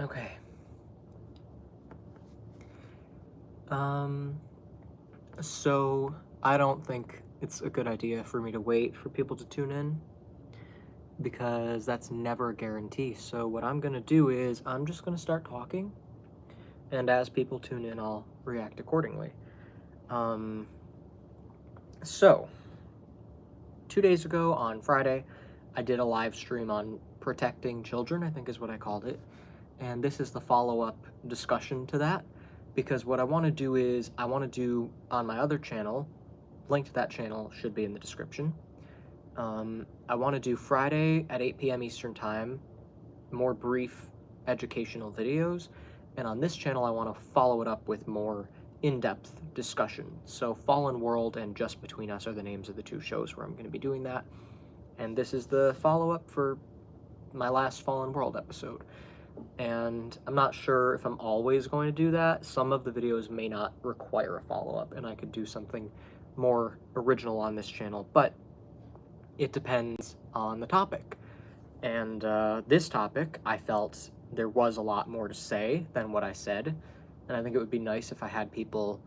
Okay. Um, so I don't think it's a good idea for me to wait for people to tune in because that's never a guarantee. So what I'm gonna do is I'm just gonna start talking, and as people tune in, I'll react accordingly. Um, so 2 days ago on Friday, I did a live stream on protecting children, I think is what I called it. And this is the follow-up discussion to that, because what I want to do is I want to do on my other channel, link to that channel should be in the description. I want to do Friday at 8 p.m. Eastern Time, more brief educational videos, and on this channel I want to follow it up with more in-depth discussion. So Fallen World and Just Between Us are the names of the two shows where I'm going to be doing that, and this is the follow-up for my last Fallen World episode. And I'm not sure if I'm always going to do that. Some of the videos may not require a follow-up, and I could do something more original on this channel, but it depends on the topic. And this topic, I felt there was a lot more to say than what I said, and I think it would be nice if I had people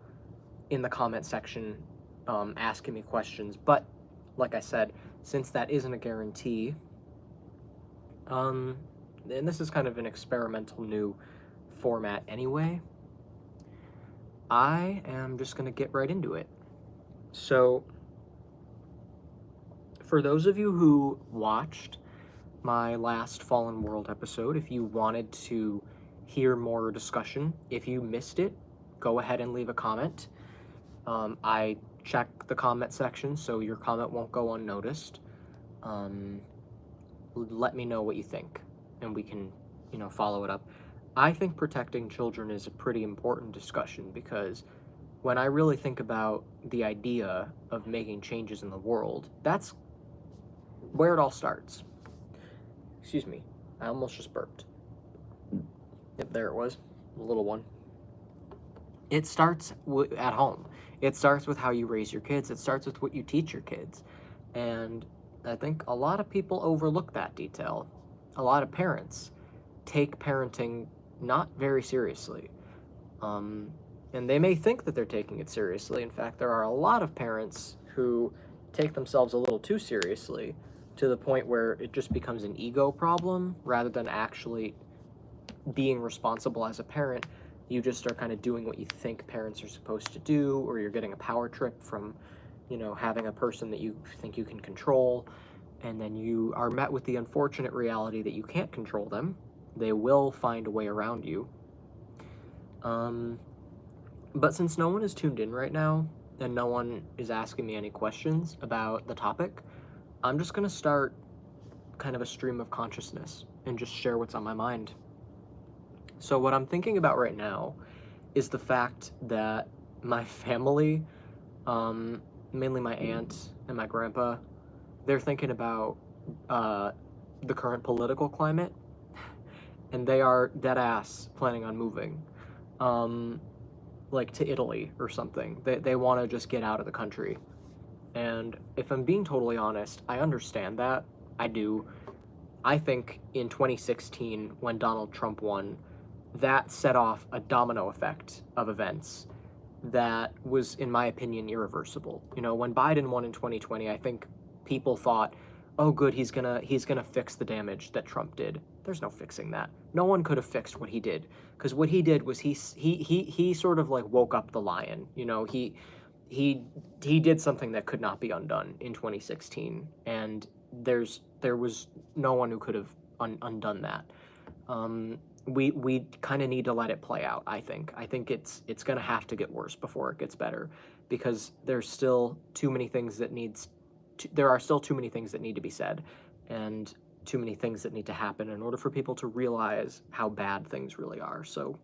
in the comment section asking me questions, but like I said, since that isn't a guarantee, and this is kind of an experimental new format anyway, I am just going to get right into it. So, for those of you who watched my last Fallen World episode, if you wanted to hear more discussion, if you missed it, go ahead and leave a comment. I check the comment section, so your comment won't go unnoticed. Let me know what you think, and we can, follow it up. I think protecting children is a pretty important discussion because when I really think about the idea of making changes in the world, that's where it all starts. Excuse me, I almost just burped. Yep, there it was, a little one. It starts at home. It starts with how you raise your kids. It starts with what you teach your kids. And I think a lot of people overlook that detail. A lot of parents take parenting not very seriously. And they may think that they're taking it seriously. In fact, there are a lot of parents who take themselves a little too seriously to the point where it just becomes an ego problem rather than actually being responsible as a parent. You just are kind of doing what you think parents are supposed to do, or you're getting a power trip from, having a person that you think you can control, and then you are met with the unfortunate reality that you can't control them. They will find a way around you. But since no one is tuned in right now, and no one is asking me any questions about the topic, I'm just going to start kind of a stream of consciousness and just share what's on my mind. So what I'm thinking about right now is the fact that my family, mainly my aunt and my grandpa, they're thinking about the current political climate, and they are dead ass planning on moving, like to Italy or something. They want to just get out of the country. And if I'm being totally honest, I understand that. I do. I think in 2016, when Donald Trump won, that set off a domino effect of events that was, in my opinion, irreversible. When Biden won in 2020, I think people thought, oh good, he's gonna fix the damage that Trump did. There's no fixing that. No one could have fixed what he did, because what he did was he sort of like woke up the lion. He did something that could not be undone in 2016, and there was no one who could have undone that. We kind of need to let it play out. I think it's gonna have to get worse before it gets better, because there's still too many things that there are still too many things that need to be said, and too many things that need to happen in order for people to realize how bad things really are. So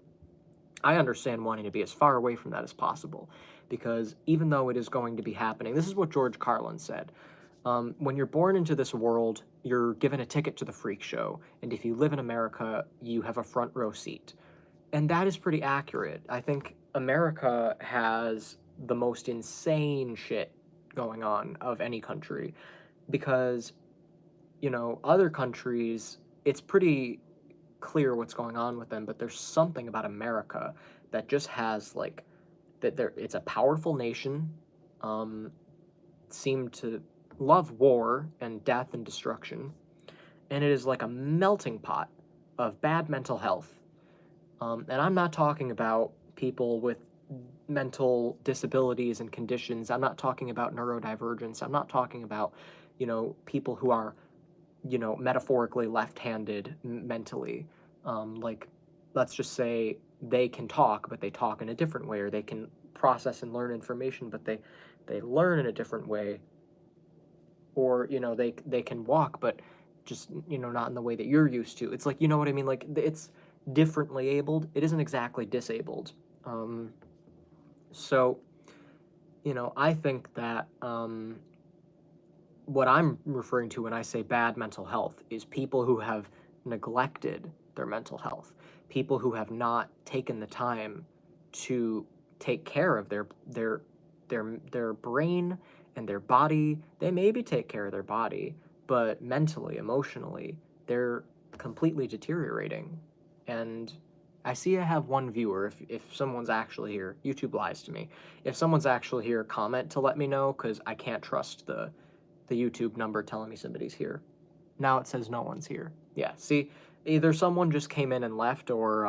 I understand wanting to be as far away from that as possible, because even though it is going to be happening, this is what George Carlin said. When you're born into this world, you're given a ticket to the freak show, and if you live in America, you have a front row seat. And that is pretty accurate. I think America has the most insane shit going on of any country, because, other countries, it's pretty clear what's going on with them, but there's something about America that just has like that there it's a powerful nation, um, seem to love war and death and destruction, and it is like a melting pot of bad mental health. And I'm not talking about people with mental disabilities and conditions. I'm not talking about neurodivergence. I'm not talking about, people who are, metaphorically left-handed mentally. Like, let's just say they can talk, but they talk in a different way, or they can process and learn information, but they learn in a different way, or they can walk, but just not in the way that you're used to. It's like, you know what I mean? Like, it's differently abled. It isn't exactly disabled. So I think that what I'm referring to when I say bad mental health is people who have neglected their mental health, people who have not taken the time to take care of their brain and their body. They maybe take care of their body, but mentally, emotionally, they're completely deteriorating. And I see I have one viewer. If someone's actually here, YouTube lies to me. If someone's actually here, comment to let me know, because I can't trust the YouTube number telling me somebody's here. Now it says no one's here. Yeah, see, either someone just came in and left, or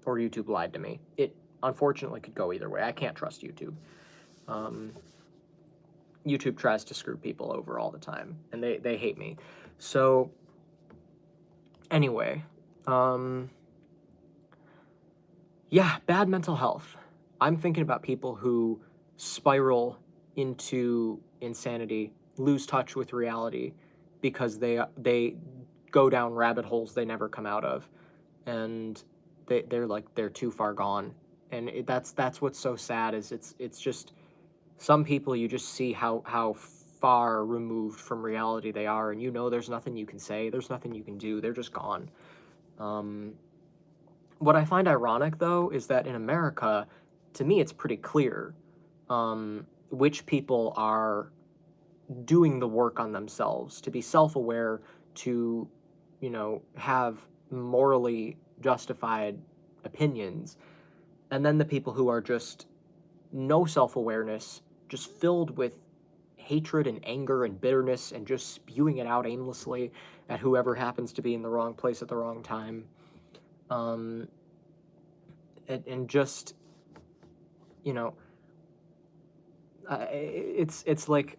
YouTube lied to me. It unfortunately could go either way. I can't trust YouTube. YouTube tries to screw people over all the time, and they hate me. So anyway, yeah, bad mental health. I'm thinking about people who spiral into insanity, lose touch with reality, because they go down rabbit holes they never come out of, and they're too far gone. And that's what's so sad, is it's just some people, you just see how far removed from reality they are, and there's nothing you can say, there's nothing you can do, they're just gone. What I find ironic, though, is that in America, to me, it's pretty clear which people are doing the work on themselves, to be self-aware, to, have morally justified opinions, and then the people who are just no self-awareness, just filled with hatred and anger and bitterness, and just spewing it out aimlessly at whoever happens to be in the wrong place at the wrong time. And just, it's like,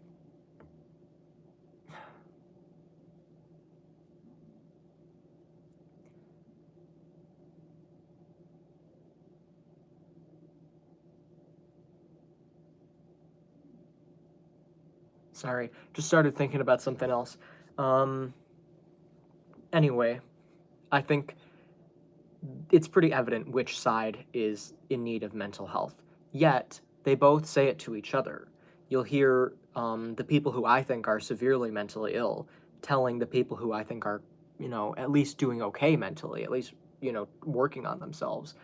sorry, just started thinking about something else. Anyway, I think it's pretty evident which side is in need of mental health. Yet, they both say it to each other. You'll hear the people who I think are severely mentally ill telling the people who I think are, at least doing okay mentally, at least, working on themselves,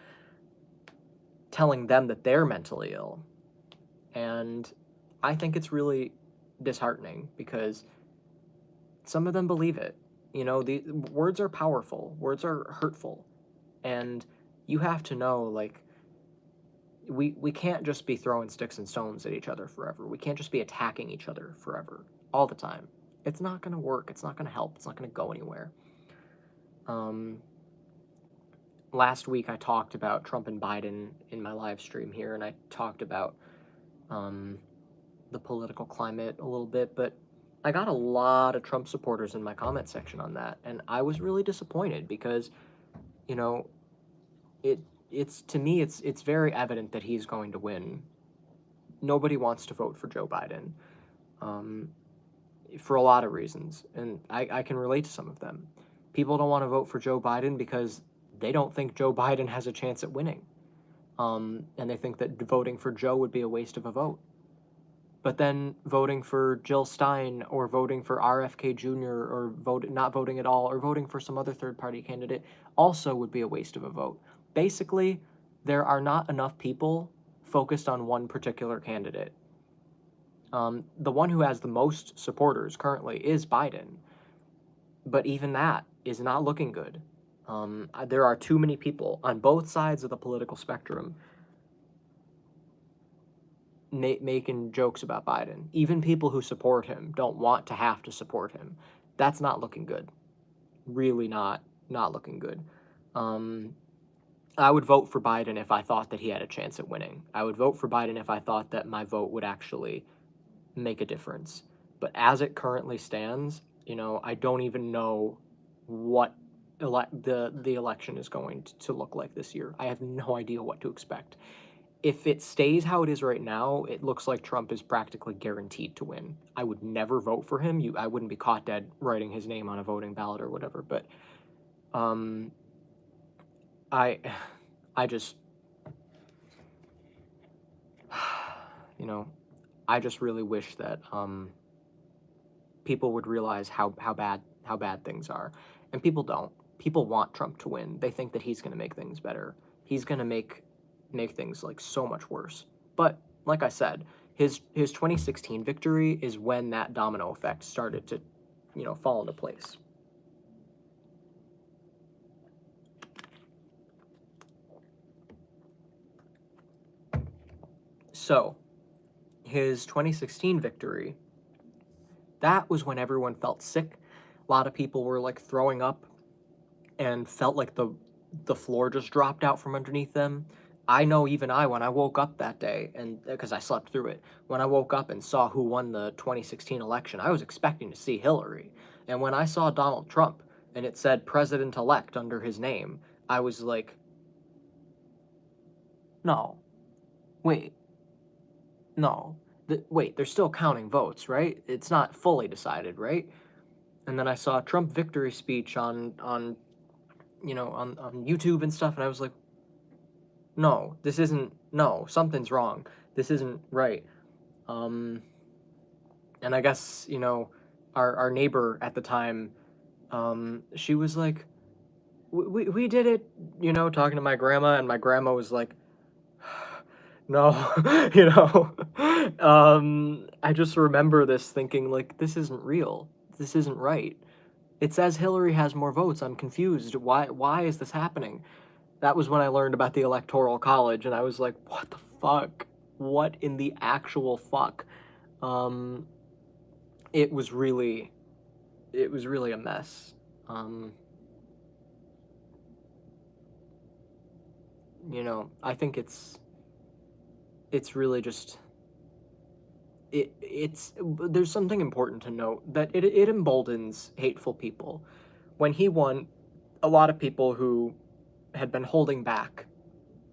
telling them that they're mentally ill. And I think it's really disheartening, because some of them believe it. The words are powerful, words are hurtful, and you have to know, like, we can't just be throwing sticks and stones at each other forever. We can't just be attacking each other forever, all the time. It's not going to work. It's not going to help. It's not going to go anywhere. Last week I talked about Trump and Biden in my live stream here, and I talked about the political climate a little bit, but I got a lot of Trump supporters in my comment section on that, and I was really disappointed, because, to me, it's very evident that he's going to win. Nobody wants to vote for Joe Biden, for a lot of reasons, and I can relate to some of them. People don't want to vote for Joe Biden because they don't think Joe Biden has a chance at winning, and they think that voting for Joe would be a waste of a vote. But then voting for Jill Stein, or voting for RFK Jr., or not voting at all, or voting for some other third-party candidate also would be a waste of a vote. Basically, there are not enough people focused on one particular candidate. The one who has the most supporters currently is Biden, but even that is not looking good. There are too many people on both sides of the political spectrum making jokes about Biden. Even people who support him don't want to have to support him. That's not looking good. Really not looking good. Um, I would vote for Biden if I thought that he had a chance at winning. I would vote for Biden if I thought that my vote would actually make a difference. But as it currently stands, I don't even know what the election is going to look like this year. I have no idea what to expect. If it stays how it is right now, it looks like Trump is practically guaranteed to win. I would never vote for him. I wouldn't be caught dead writing his name on a voting ballot or whatever. But um, I, I just, I just really wish that people would realize how bad things are, and people don't. People want Trump to win. They think that he's going to make things better. He's going to make things like so much worse. But like I said, his 2016 victory is when that domino effect started to, fall into place. So, his 2016 victory, that was when everyone felt sick. A lot of people were like throwing up and felt like the floor just dropped out from underneath them. I know even when I woke up that day, and because I slept through it, when I woke up and saw who won the 2016 election, I was expecting to see Hillary. And when I saw Donald Trump and it said president-elect under his name, I was like, no, wait, no. Wait, they're still counting votes, right? It's not fully decided, right? And then I saw a Trump victory speech on YouTube and stuff, and I was like, no, something's wrong. This isn't right. And I guess, our neighbor at the time, she was like, we did it, talking to my grandma, and my grandma was like, no, I just remember this thinking, like, this isn't real. This isn't right. It says Hillary has more votes. I'm confused. Why is this happening? That was when I learned about the Electoral College, and I was like, what the fuck? What in the actual fuck? Um, it was really a mess. I think it's really just, there's something important to note that it emboldens hateful people. When he won, a lot of people who had been holding back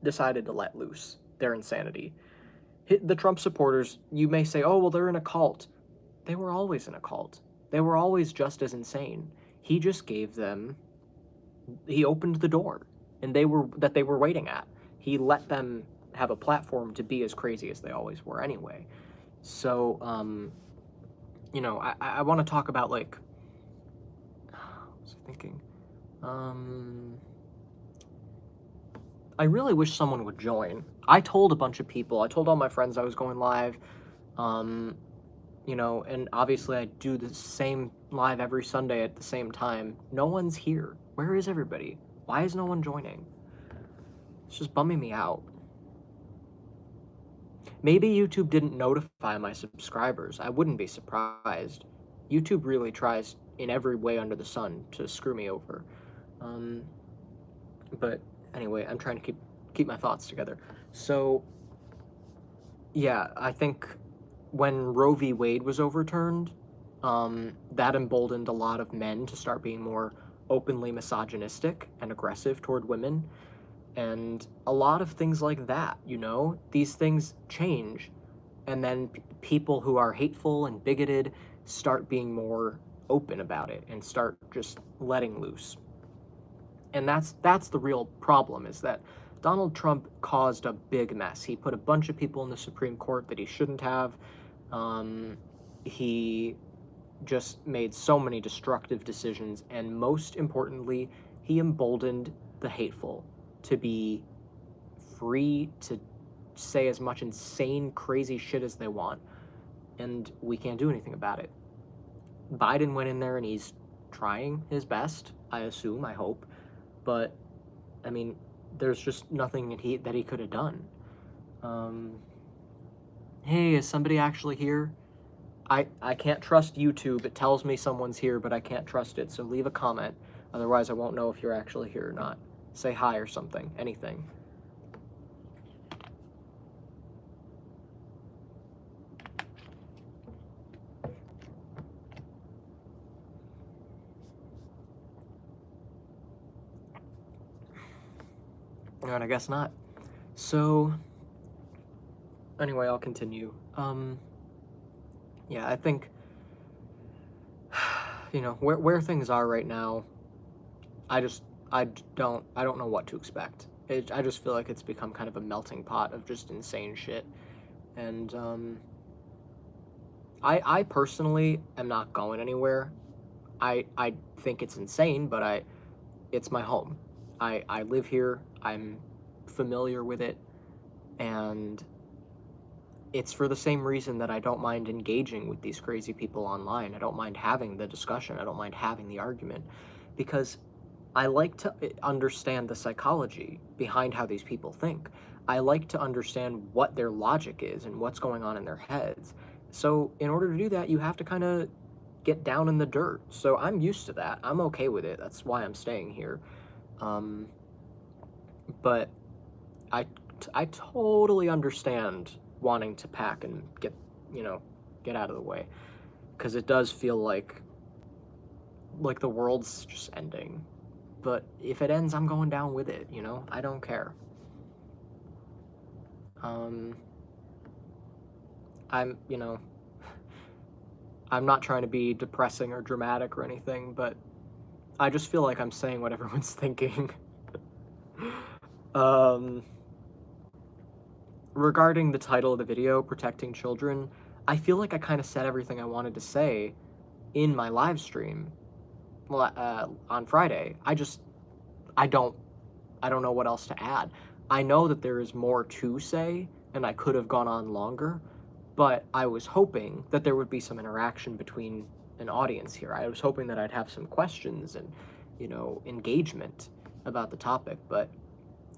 decided to let loose their insanity. The Trump supporters, you may say, oh, well, they're in a cult. They were always in a cult. They were always just as insane. He just he opened the door, and they were waiting at. He let them have a platform to be as crazy as they always were anyway. So, I want to talk about, like, what was I thinking? I really wish someone would join. I told a bunch of people, I told all my friends I was going live, and obviously I do the same live every Sunday at the same time. No one's here. Where is everybody? Why is no one joining? It's just bumming me out. Maybe YouTube didn't notify my subscribers. I wouldn't be surprised. YouTube really tries in every way under the sun to screw me over. But anyway, I'm trying to keep my thoughts together. So, yeah, I think when Roe v. Wade was overturned, that emboldened a lot of men to start being more openly misogynistic and aggressive toward women. And a lot of things like that, these things change. And then people who are hateful and bigoted start being more open about it and start just letting loose. And that's the real problem, is that Donald Trump caused a big mess. He put a bunch of people in the Supreme Court that he shouldn't have. He just made so many destructive decisions, and most importantly, he emboldened the hateful to be free to say as much insane, crazy shit as they want, and we can't do anything about it. Biden went in there and he's trying his best, I assume, I hope, but I mean, there's just nothing that he could have done. Um, hey, is somebody actually here? I can't trust YouTube. It tells me someone's here, but I can't trust it. So leave a comment. Otherwise, I won't know if you're actually here or not. Say hi or something. Anything. Alright, I guess not. So, anyway, I'll continue. Yeah, I think, you know, where things are right now, I just, I don't know what to expect. I just feel like it's become kind of a melting pot of just insane shit. And, I personally am not going anywhere. I think it's insane, but it's my home. I live here. I'm familiar with it, and it's for the same reason that I don't mind engaging with these crazy people online. I don't mind having the discussion. I don't mind having the argument, because I like to understand the psychology behind how these people think. I like to understand what their logic is and what's going on in their heads. So, in order to do that, you have to kind of get down in the dirt. So, I'm used to that. I'm okay with it. That's why I'm staying here. Um, but I, I totally understand wanting to pack and get, you know, get out of the way, because it does feel like the world's just ending. But if it ends, I'm going down with it, you know? I don't care. Um, you know, I'm not trying to be depressing or dramatic or anything, but I just feel like I'm saying what everyone's thinking. um, Regarding the title of the video, Protecting Children, I feel like I kind of said everything I wanted to say in my live stream on Friday. I don't, I don't know what else to add. I know that there is more to say, and I could have gone on longer, but I was hoping that there would be some interaction between an audience here. I was hoping that I'd have some questions and, you know, engagement about the topic, but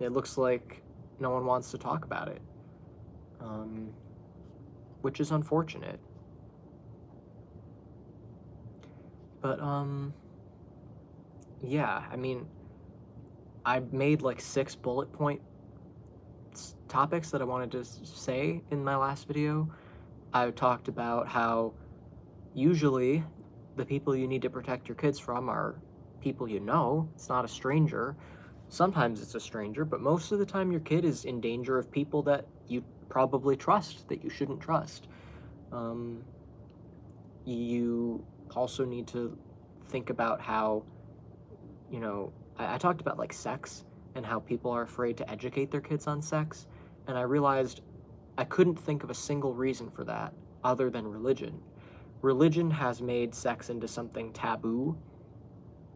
it looks like no one wants to talk about it, which is unfortunate. But, yeah, I mean, I made like 6 bullet point topics that I wanted to say in my last video. I talked about how usually the people you need to protect your kids from are people you know. It's not a stranger. Sometimes it's a stranger, but most of the time your kid is in danger of people that you probably trust, that you shouldn't trust. You also need to think about how, you know, I talked about like sex and how people are afraid to educate their kids on sex, and I realized I couldn't think of a single reason for that other than religion. Religion has made sex into something taboo,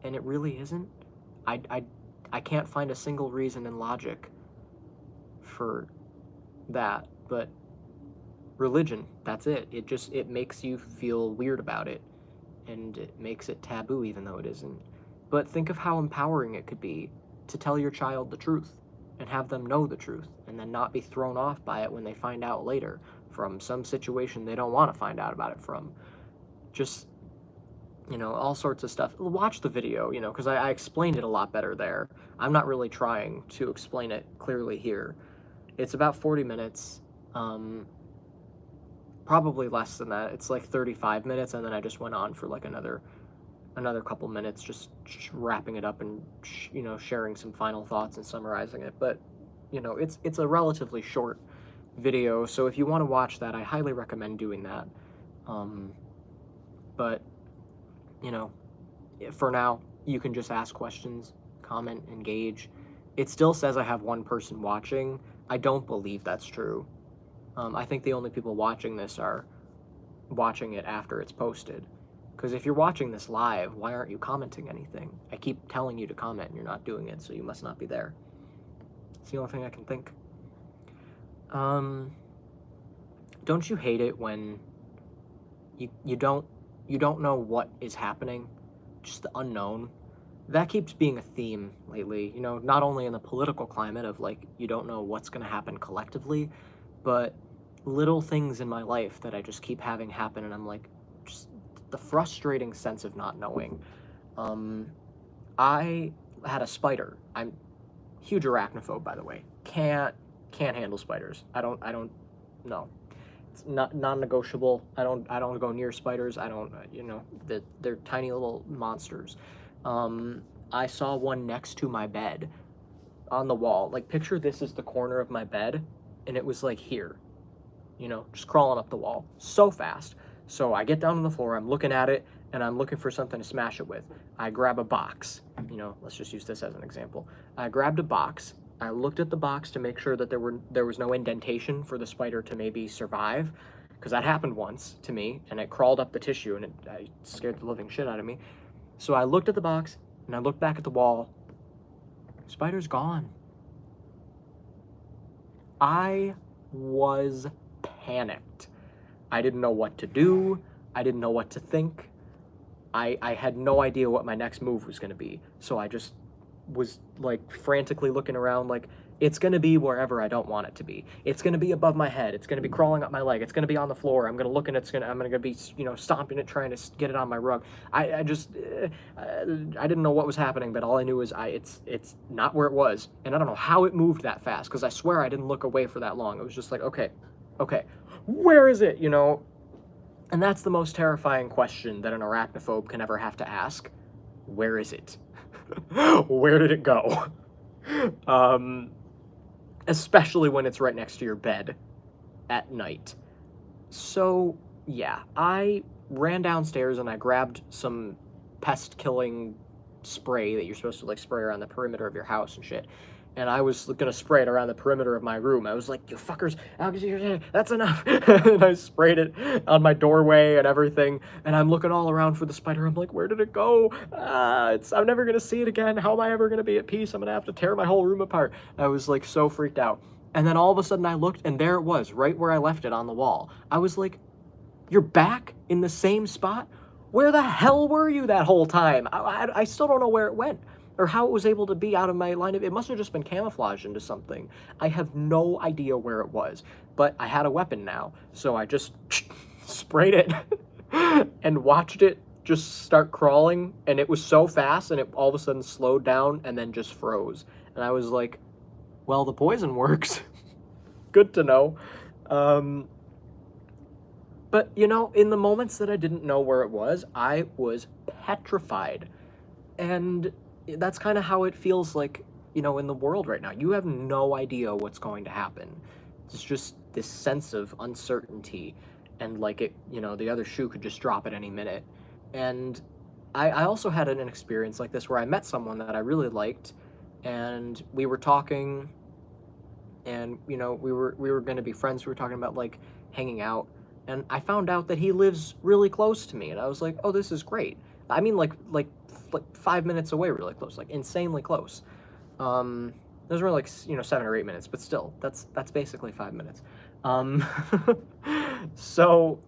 and it really isn't. I, I, I can't find a single reason in logic for that, but religion, that's it. It makes you feel weird about it, and it makes it taboo even though it isn't. But think of how empowering it could be to tell your child the truth and have them know the truth and then not be thrown off by it when they find out later from some situation they don't want to find out about it from. Just, you know, all sorts of stuff. Watch the video, you know, because I explained it a lot better there. I'm not really trying to explain it clearly here. It's about 40 minutes. Probably less than that. It's like 35 minutes, and then I just went on for like another couple minutes, just wrapping it up and you know, sharing some final thoughts and summarizing it. But you know, it's a relatively short video, so if you want to watch that, I highly recommend doing that. But you know, for now, you can just ask questions, comment, engage. It still says I have 1 person watching. I don't believe that's true. I think the only people watching this are watching it after it's posted. Because if you're watching this live, why aren't you commenting anything? I keep telling you to comment and you're not doing it, so you must not be there. It's the only thing I can think. Don't you hate it when you don't know what is happening? Just the unknown. that keeps being a theme lately, you know, not only in the political climate of like, you don't know what's going to happen collectively, but little things in my life that I just keep having happen. And I'm like, just the frustrating sense of not knowing. Um, I had a spider. I'm huge arachnophobe, by the way. Can't handle spiders. I don't no. It's not non-negotiable. I don't go near spiders. I don't you know, they're tiny little monsters. I saw one next to my bed on the wall. Like, picture this is the corner of my bed, and it was like here, you know, just crawling up the wall so fast. So I get down on the floor, I'm looking at it, and I'm looking for something to smash it with. I grab a box, you know, let's just use this as an example. I grabbed a box. I looked at the box to make sure that there was no indentation for the spider to maybe survive, because that happened once to me, and it crawled up the tissue, and it scared the living shit out of me. So I looked at the box, and I looked back at the wall. Spider's gone. I was panicked. I didn't know what to do. I didn't know what to think. I had no idea what my next move was going to be. So I just was like frantically looking around like, it's going to be wherever I don't want it to be. It's going to be above my head. It's going to be crawling up my leg. It's going to be on the floor. I'm going to look and I'm going to be, you know, stomping it, trying to get it on my rug. I didn't know what was happening, but all I knew is it's not where it was. And I don't know how it moved that fast, because I swear I didn't look away for that long. It was just like, okay, where is it, you know? And that's the most terrifying question that an arachnophobe can ever have to ask. Where is it? Where did it go? Especially when it's right next to your bed at night. So, yeah, I ran downstairs and I grabbed some pest-killing spray that you're supposed to, like, spray around the perimeter of your house and shit. And I was gonna spray it around the perimeter of my room. I was like, you fuckers, that's enough. And I sprayed it on my doorway and everything. And I'm looking all around for the spider. I'm like, where did it go? I'm never gonna see it again. How am I ever gonna be at peace? I'm gonna have to tear my whole room apart. I was like so freaked out. And then all of a sudden I looked, and there it was, right where I left it on the wall. I was like, you're back in the same spot? Where the hell were you that whole time? I still don't know where it went, or how it was able to be out of my line of... It must have just been camouflaged into something. I have no idea where it was, but I had a weapon now, so I just sprayed it and watched it just start crawling, and it was so fast, and it all of a sudden slowed down and then just froze. And I was like, well, the poison works. Good to know. But, you know, in the moments that I didn't know where it was, I was petrified. And that's kind of how it feels like, you know, in the world right now. You have no idea what's going to happen. It's just this sense of uncertainty, and like it, you know, the other shoe could just drop at any minute. And I also had an experience like this where I met someone that I really liked, and we were talking, and, you know, we were going to be friends. We were talking about like hanging out, and I found out that he lives really close to me, and I was like, oh, this is great. I mean, like 5 minutes away, really close, like insanely close. Those were like, you know, 7 or 8 minutes, but still, that's basically 5 minutes. So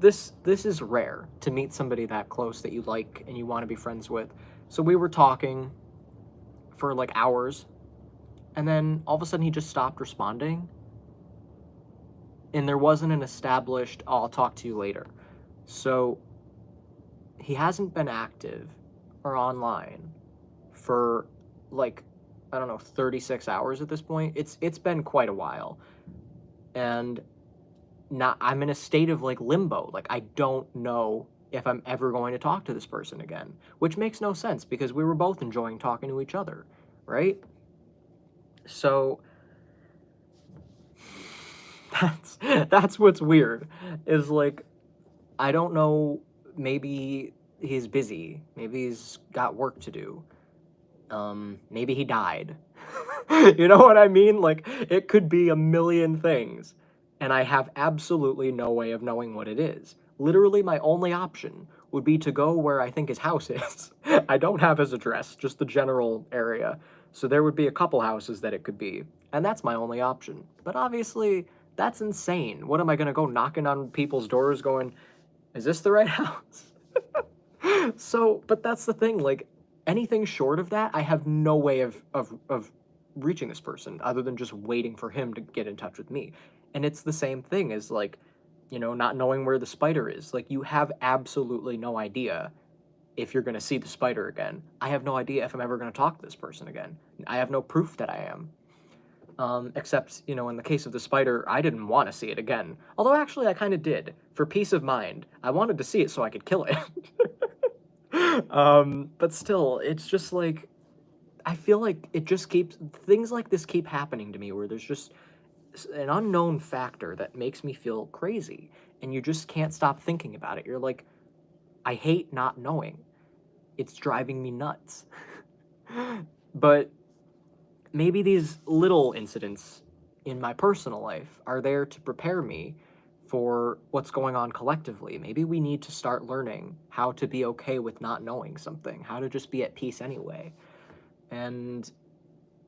this is rare, to meet somebody that close that you like and you want to be friends with. So we were talking for like hours, and then all of a sudden he just stopped responding, and there wasn't an established, oh, I'll talk to you later. So he hasn't been active or online for like, I don't know, 36 hours at this point. It's been quite a while. And I'm in a state of like limbo. Like, I don't know if I'm ever going to talk to this person again, which makes no sense because we were both enjoying talking to each other, right? So that's what's weird, is like, I don't know, maybe he's busy, maybe he's got work to do, maybe he died. You know what I mean? Like, it could be a million things, and I have absolutely no way of knowing what it is. Literally, my only option would be to go where I think his house is. I don't have his address, just the general area. So there would be a couple houses that it could be, and that's my only option. But obviously, that's insane. What am I gonna go knocking on people's doors going, is this the right house? So, but that's the thing, like, anything short of that, I have no way of reaching this person other than just waiting for him to get in touch with me. And it's the same thing as like, not knowing where the spider is. Like you have absolutely no idea if you're going to see the spider again. I have no idea if I'm ever going to talk to this person again. I have no proof that I am. Except, in the case of the spider, I didn't want to see it again. Although actually I kind of did. For peace of mind. I wanted to see it so I could kill it. But still, it's just like, I feel like things like this keep happening to me where there's just an unknown factor that makes me feel crazy. And you just can't stop thinking about it. You're like, I hate not knowing. It's driving me nuts. But maybe these little incidents in my personal life are there to prepare me for what's going on collectively. Maybe we need to start learning how to be okay with not knowing something, how to just be at peace anyway. And,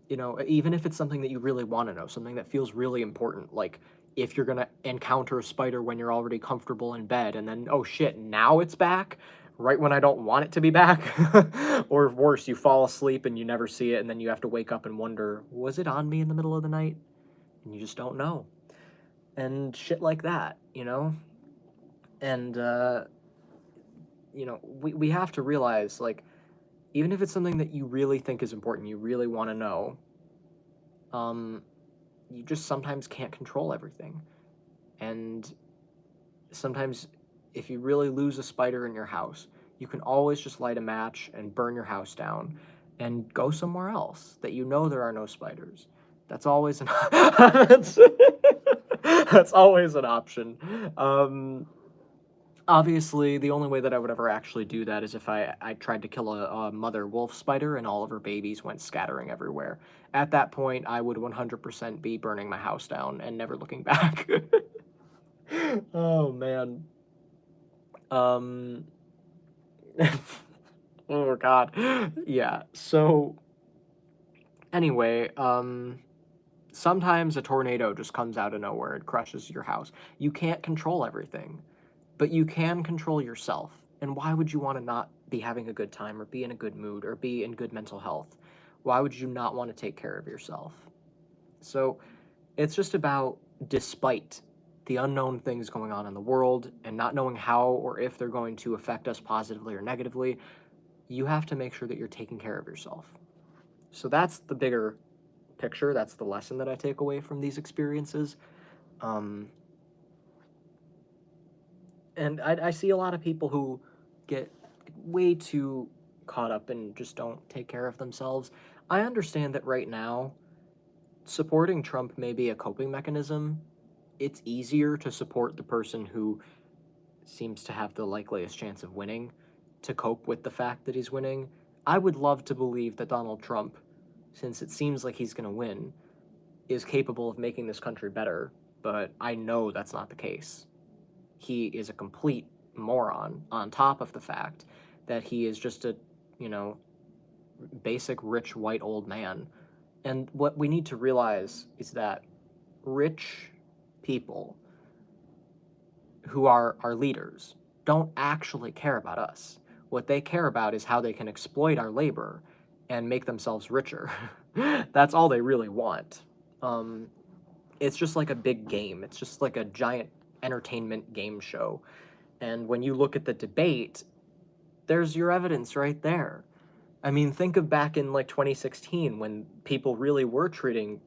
even if it's something that you really want to know, something that feels really important, like if you're going to encounter a spider when you're already comfortable in bed and then, oh shit, now it's back right when I don't want it to be back. Or worse, you fall asleep and you never see it and then you have to wake up and wonder, was it on me in the middle of the night? And you just don't know. And shit like that, And, we have to realize, like, even if it's something that you really think is important, you really want to know, you just sometimes can't control everything. And sometimes if you really lose a spider in your house, you can always just light a match and burn your house down and go somewhere else that there are no spiders. That's always an that's always an option. Obviously, the only way that I would ever actually do that is if I tried to kill a mother wolf spider and all of her babies went scattering everywhere. At that point, I would 100% be burning my house down and never looking back. Oh, man. Um, oh, God. Yeah, so, anyway, sometimes a tornado just comes out of nowhere and crushes your house. You can't control everything. But you can control yourself. And why would you want to not be having a good time or be in a good mood or be in good mental health? Why would you not want to take care of yourself? So it's just about, despite the unknown things going on in the world and not knowing how or if they're going to affect us positively or negatively, you have to make sure that you're taking care of yourself. So that's the bigger picture. That's the lesson that I take away from these experiences. And I see a lot of people who get way too caught up and just don't take care of themselves. I understand that right now, supporting Trump may be a coping mechanism. It's easier to support the person who seems to have the likeliest chance of winning to cope with the fact that he's winning. I would love to believe that Donald Trump, since it seems like he's going to win, is capable of making this country better, but I know that's not the case. He is a complete moron, on top of the fact that he is just a, basic rich white old man. And what we need to realize is that rich people who are our leaders don't actually care about us. What they care about is how they can exploit our labor and make themselves richer. That's all they really want. It's just like a big game. It's just like a giant entertainment game show. And when you look at the debate, there's your evidence right there. I mean, think of back in like 2016 when people really were treating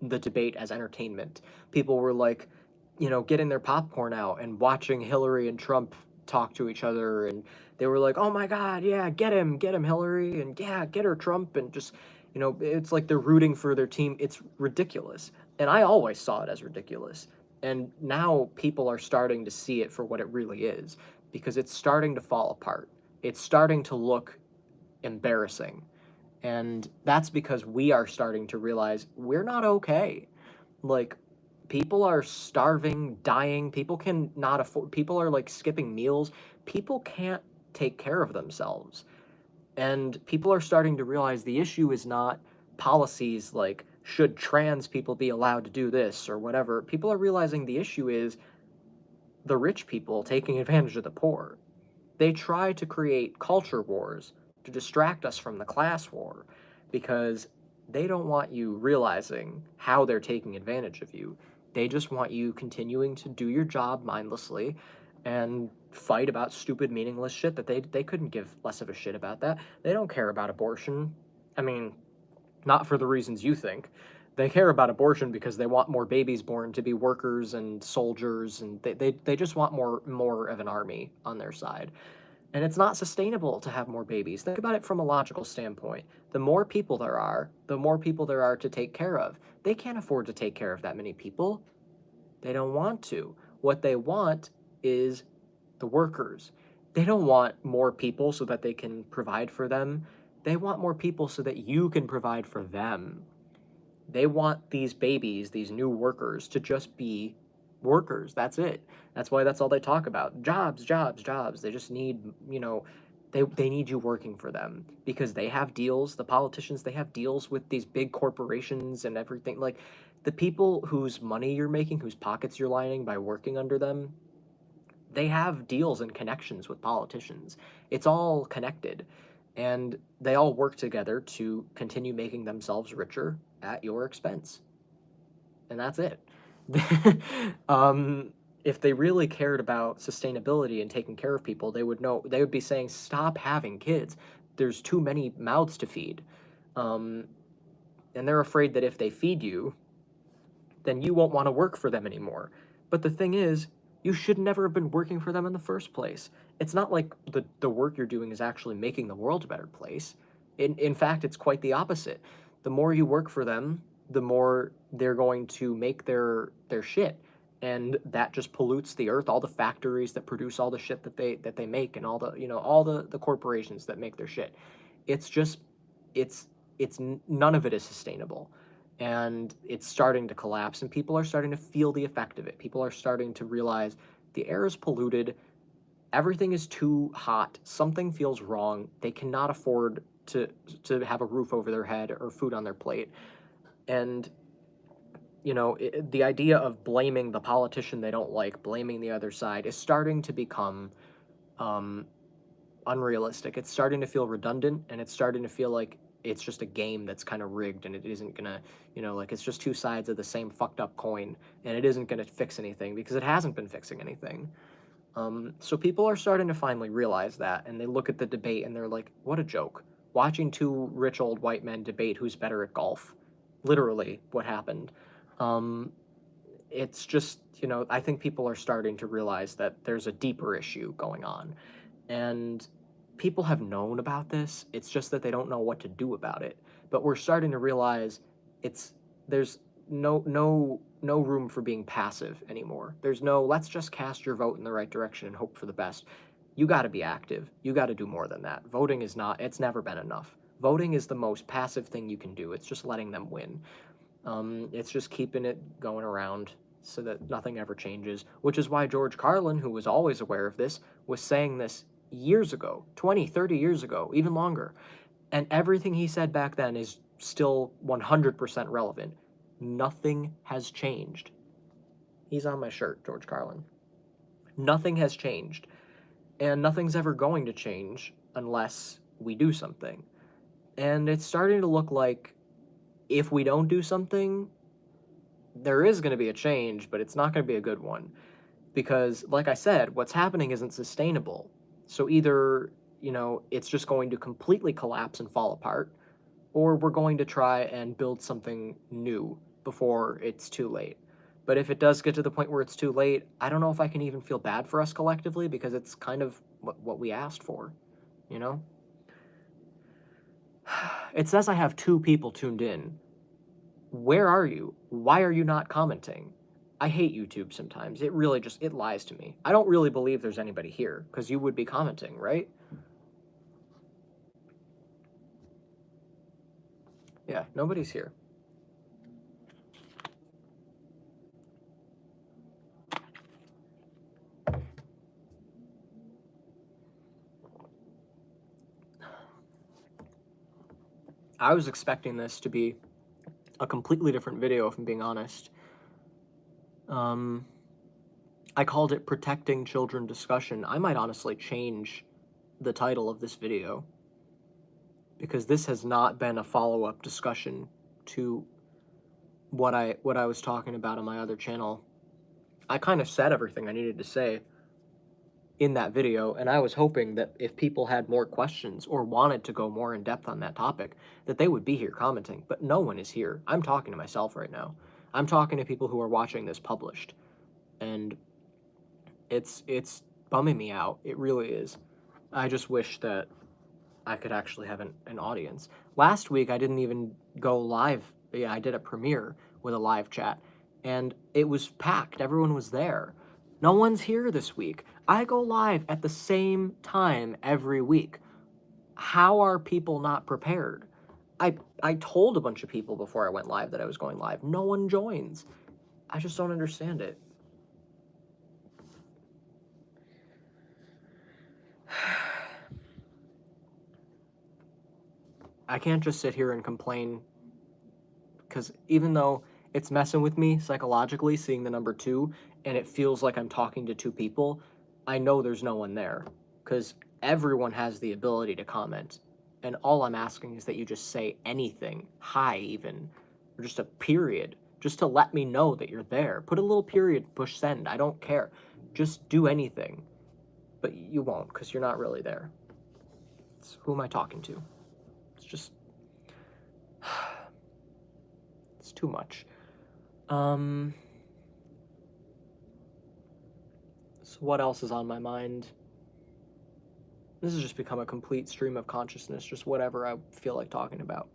the debate as entertainment. People were like, getting their popcorn out and watching Hillary and Trump talk to each other, and they were like, oh my God, yeah, get him, Hillary, and yeah, get her, Trump, and just, it's like they're rooting for their team. It's ridiculous. And I always saw it as ridiculous. And now people are starting to see it for what it really is, because it's starting to fall apart. It's starting to look embarrassing. And that's because we are starting to realize we're not okay. Like, people are starving, dying. People are like skipping meals. People can't take care of themselves. And people are starting to realize the issue is not policies like, should trans people be allowed to do this or whatever. People are realizing the issue is the rich people taking advantage of the poor. They try to create culture wars to distract us from the class war, because they don't want you realizing how they're taking advantage of you. They just want you continuing to do your job mindlessly and fight about stupid, meaningless shit that they couldn't give less of a shit about that. They don't care about abortion. I mean, not for the reasons you think. They care about abortion because they want more babies born to be workers and soldiers, and they just want more of an army on their side. And it's not sustainable to have more babies. Think about it from a logical standpoint. The more people there are, the more people there are to take care of. They can't afford to take care of that many people. They don't want to. What they want is the workers. They don't want more people so that they can provide for them. They want more people so that you can provide for them. They want these babies, these new workers, to just be workers. That's it. That's why that's all they talk about. Jobs, jobs, jobs. They just need, they need you working for them because they have deals. The politicians, they have deals with these big corporations and everything. Like, the people whose money you're making, whose pockets you're lining by working under them, they have deals and connections with politicians. It's all connected. And they all work together to continue making themselves richer at your expense. And that's it. If they really cared about sustainability and taking care of people, they would be saying, stop having kids. There's too many mouths to feed. And they're afraid that if they feed you, then you won't want to work for them anymore. But the thing is, you should never have been working for them in the first place. It's not like the work you're doing is actually making the world a better place. In fact, it's quite the opposite. The more you work for them, the more they're going to make their shit. And that just pollutes the earth, all the factories that produce all the shit that they make, and all the corporations that make their shit. It's just, none of it is sustainable. And it's starting to collapse, and people are starting to feel the effect of it. People are starting to realize the air is polluted, everything is too hot, something feels wrong, they cannot afford to have a roof over their head or food on their plate. And the idea of blaming the politician they don't like, blaming the other side, is starting to become unrealistic. It's starting to feel redundant, and it's starting to feel like it's just a game that's kind of rigged, and it isn't gonna, like, it's just two sides of the same fucked up coin, and it isn't gonna fix anything because it hasn't been fixing anything. So people are starting to finally realize that, and they look at the debate and they're like, what a joke. Watching two rich old white men debate who's better at golf. Literally what happened. It's just, I think people are starting to realize that there's a deeper issue going on. And people have known about this. It's just that they don't know what to do about it. But we're starting to realize there's no room for being passive anymore. There's no, let's just cast your vote in the right direction and hope for the best. You got to be active. You got to do more than that. Voting is not, it's never been enough. Voting is the most passive thing you can do. It's just letting them win. It's just keeping it going around so that nothing ever changes, which is why George Carlin, who was always aware of this, was saying this years ago, 20, 30 years ago, even longer. And everything he said back then is still 100% relevant. Nothing has changed. He's on my shirt, George Carlin. Nothing has changed. And nothing's ever going to change unless we do something. And it's starting to look like if we don't do something, there is going to be a change, but it's not going to be a good one. Because, like I said, what's happening isn't sustainable. So either, it's just going to completely collapse and fall apart, or we're going to try and build something new before it's too late. But if it does get to the point where it's too late, I don't know if I can even feel bad for us collectively, because it's kind of what we asked for, It says I have 2 people tuned in. Where are you? Why are you not commenting? I hate YouTube sometimes. It really just, it lies to me. I don't really believe there's anybody here, because you would be commenting, right? Yeah, nobody's here. I was expecting this to be a completely different video, if I'm being honest. I called it Protecting Children Discussion. I might honestly change the title of this video. because this has not been a follow-up discussion to what I was talking about on my other channel. I kind of said everything I needed to say in that video, and I was hoping that if people had more questions or wanted to go more in depth on that topic, that they would be here commenting, but no one is here. I'm talking to myself right now. I'm talking to people who are watching this published, and it's bumming me out. It really is. I just wish that I could actually have an audience. Last week, I didn't even go live. Yeah, I did a premiere with a live chat, and it was packed. Everyone was there. No one's here this week. I go live at the same time every week. How are people not prepared? I told a bunch of people before I went live that I was going live. No one joins. I just don't understand it. I can't just sit here and complain, because even though it's messing with me psychologically seeing the number 2 and it feels like I'm talking to 2 people, I know there's no one there, because everyone has the ability to comment, and all I'm asking is that you just say anything, hi even, or just a period, just to let me know that you're there. Put a little period, push send, I don't care. Just do anything. But you won't, because you're not really there. Who am I talking to? It's just... it's too much. So what else is on my mind? This has just become a complete stream of consciousness, just whatever I feel like talking about.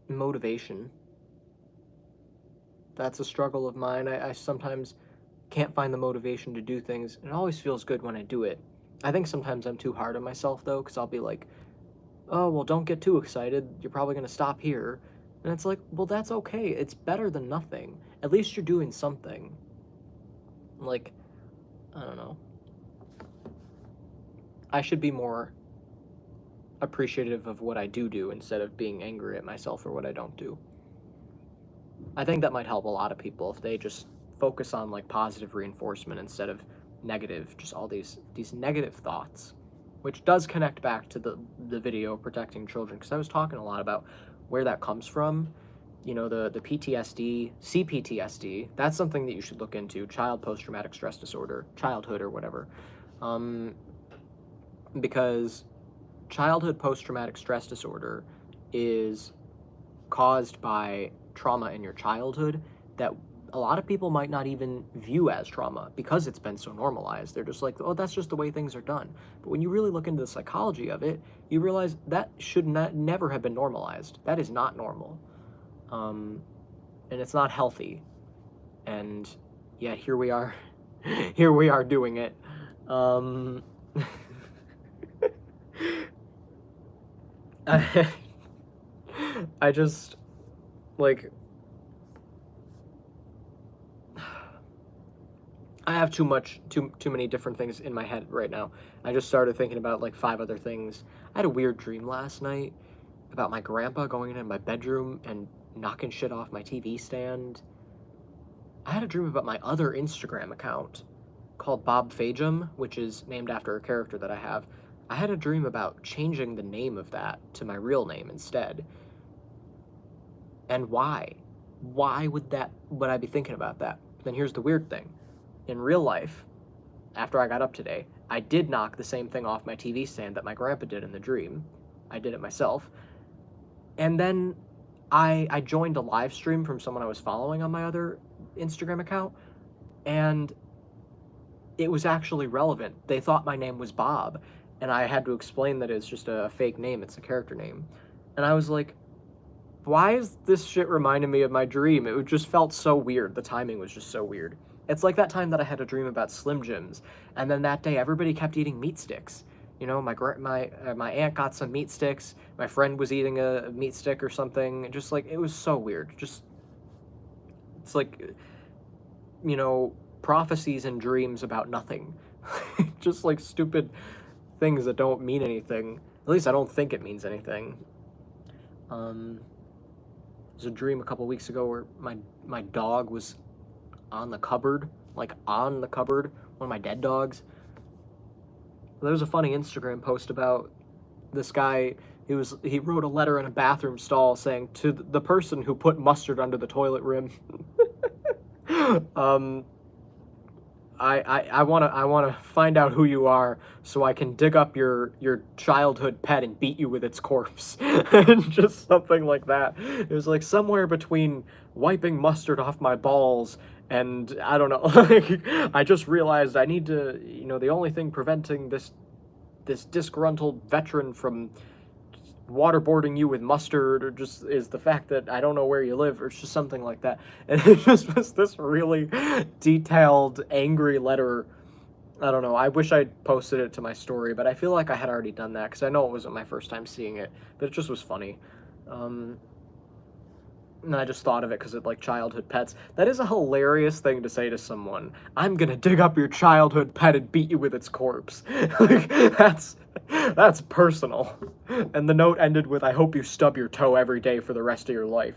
Motivation. That's a struggle of mine. I sometimes can't find the motivation to do things. It always feels good when I do it. I think sometimes I'm too hard on myself, though, because I'll be like, oh, well, don't get too excited. You're probably going to stop here. And it's like, well, that's okay. It's better than nothing. At least you're doing something. Like, I don't know. I should be more appreciative of what I do instead of being angry at myself for what I don't do. I think that might help a lot of people if they just focus on like positive reinforcement instead of negative, just all these negative thoughts, which does connect back to the video protecting children, because I was talking a lot about where that comes from. You know, the PTSD, CPTSD, that's something that you should look into, child post-traumatic stress disorder, childhood or whatever, because childhood post-traumatic stress disorder is caused by trauma in your childhood that a lot of people might not even view as trauma because it's been so normalized. They're just like, oh, that's just the way things are done. But when you really look into the psychology of it, you realize that should never have been normalized. That is not normal. And it's not healthy. And yet here we are, here we are doing it. I just, like, I have too many different things in my head right now. I just started thinking about like 5 other things. I had a weird dream last night about my grandpa going into my bedroom and knocking shit off my TV stand. I had a dream about my other Instagram account called Bob Fajum, which is named after a character that I have. I had a dream about changing the name of that to my real name instead. And why? Why would I be thinking about that? Then here's the weird thing. In real life, after I got up today, I did knock the same thing off my TV stand that my grandpa did in the dream. I did it myself. And then I joined a live stream from someone I was following on my other Instagram account, and it was actually relevant. They thought my name was Bob, and I had to explain that it's just a fake name, it's a character name. And I was like, why is this shit reminding me of my dream? It just felt so weird. The timing was just so weird. It's like that time that I had a dream about Slim Jims, and then that day everybody kept eating meat sticks. You know, my aunt got some meat sticks. My friend was eating a meat stick or something. Just like, it was so weird. Just, it's like, you know, prophecies and dreams about nothing. Just like stupid things that don't mean anything. At least I don't think it means anything. was a dream a couple weeks ago where my dog was on the cupboard, like on the cupboard, one of my dead dogs. There was a funny Instagram post about this guy. He wrote a letter in a bathroom stall saying, to the person who put mustard under the toilet rim. um, I wanna find out who you are so I can dig up your childhood pet and beat you with its corpse. And just something like that. It was like somewhere between wiping mustard off my balls and I don't know. Like, I just realized I need to, the only thing preventing this disgruntled veteran from waterboarding you with mustard or just is the fact that I don't know where you live or it's just something like that. And it just was this really detailed, angry letter. I don't know. I wish I'd posted it to my story, but I feel like I had already done that because I know it wasn't my first time seeing it, but it just was funny. And I just thought of it because of like childhood pets. That is a hilarious thing to say to someone. I'm gonna dig up your childhood pet and beat you with its corpse. Like, that's personal. And the note ended with, I hope you stub your toe every day for the rest of your life.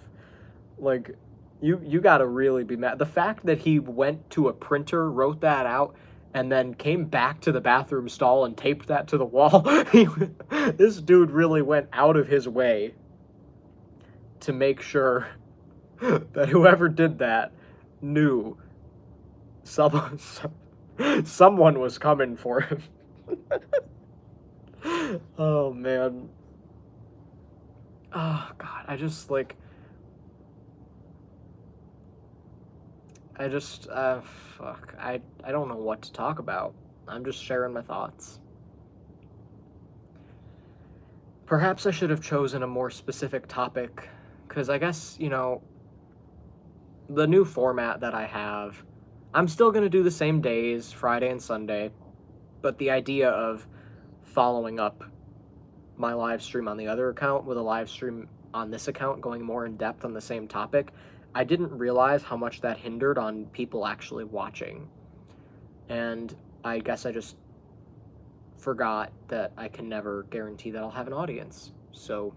Like, you gotta really be mad. The fact that he went to a printer, wrote that out, and then came back to the bathroom stall and taped that to the wall. This dude really went out of his way to make sure that whoever did that knew someone was coming for him. Oh man. Oh god, I just fuck. I don't know what to talk about. I'm just sharing my thoughts. Perhaps I should have chosen a more specific topic, because I guess, the new format that I have, I'm still going to do the same days, Friday and Sunday, but the idea of following up my live stream on the other account with a live stream on this account going more in depth on the same topic, I didn't realize how much that hindered on people actually watching. And I guess I just forgot that I can never guarantee that I'll have an audience. So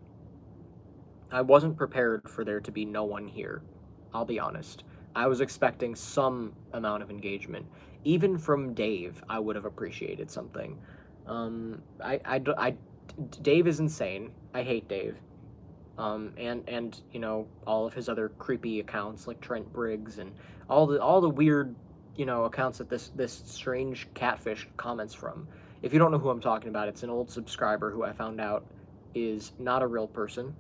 I wasn't prepared for there to be no one here. I'll be honest. I was expecting some amount of engagement. Even from Dave, I would have appreciated something. Dave is insane. I hate Dave. And all of his other creepy accounts like Trent Briggs and all the weird, accounts that this strange catfish comments from. If you don't know who I'm talking about, it's an old subscriber who I found out is not a real person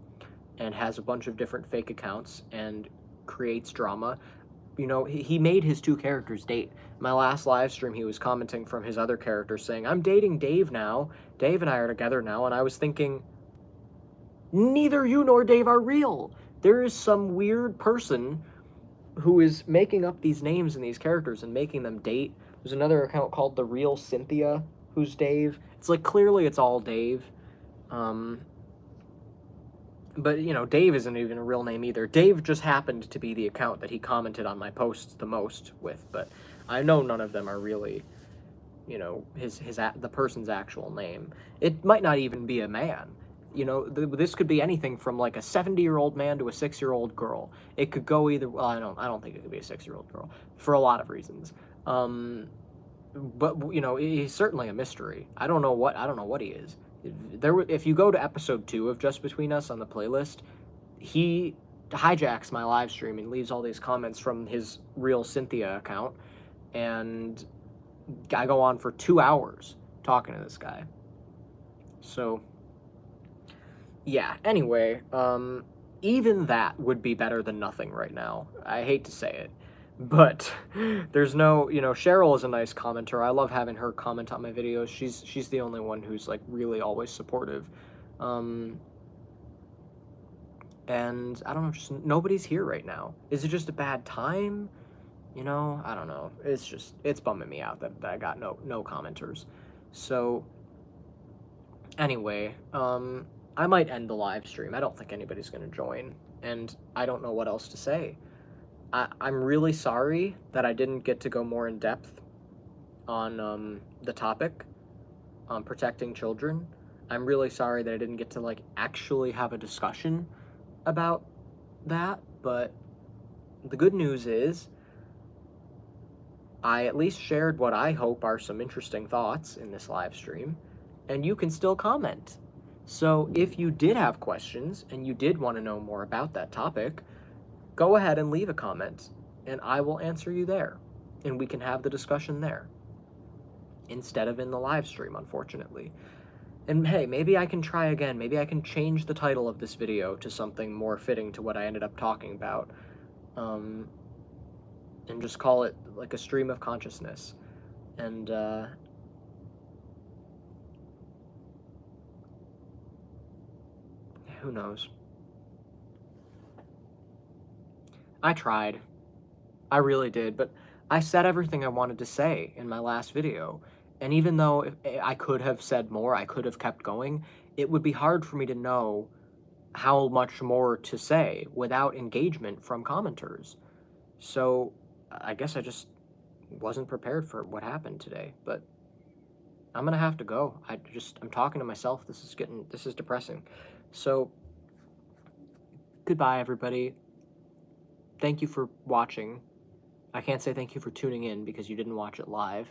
and has a bunch of different fake accounts and creates drama. He made his two characters date. My last live stream, he was commenting from his other character saying, I'm dating Dave now. Dave and I are together now. And I was thinking, neither you nor Dave are real. There is some weird person who is making up these names and these characters and making them date. There's another account called The Real Cynthia, who's Dave. It's like, clearly it's all Dave. But, Dave isn't even a real name either. Dave just happened to be the account that he commented on my posts the most with, but I know none of them are really, the person's actual name. It might not even be a man. This could be anything from like a 70-year-old man to a 6-year-old girl. It could go either. Well, I don't think it could be a 6-year-old girl for a lot of reasons. But he's certainly a mystery. I don't know what he is. If you go to episode 2 of Just Between Us on the playlist, he hijacks my live stream and leaves all these comments from his Real Cynthia account, and I go on for 2 hours talking to this guy. So yeah, anyway, even that would be better than nothing right now. I hate to say it, but there's no, Cheryl is a nice commenter. I love having her comment on my videos. She's the only one who's like really always supportive. And I don't know, just nobody's here right now. Is it just a bad time? I don't know. It's bumming me out that I got no commenters. So anyway, I might end the live stream. I don't think anybody's going to join, and I don't know what else to say. I'm really sorry that I didn't get to go more in depth on the topic on protecting children. I'm really sorry that I didn't get to actually have a discussion about that, but the good news is I at least shared what I hope are some interesting thoughts in this live stream, and you can still comment. So if you did have questions and you did want to know more about that topic, go ahead and leave a comment, and I will answer you there, and we can have the discussion there instead of in the live stream, unfortunately. And hey, maybe I can try again. Maybe I can change the title of this video to something more fitting to what I ended up talking about. And just call it like a stream of consciousness. And who knows? I tried. I really did, but I said everything I wanted to say in my last video. And even though I could have said more, I could have kept going, it would be hard for me to know how much more to say without engagement from commenters. So I guess I just wasn't prepared for what happened today, but I'm gonna have to go. I'm talking to myself. This is depressing. So goodbye, everybody. Thank you for watching. I can't say thank you for tuning in because you didn't watch it live.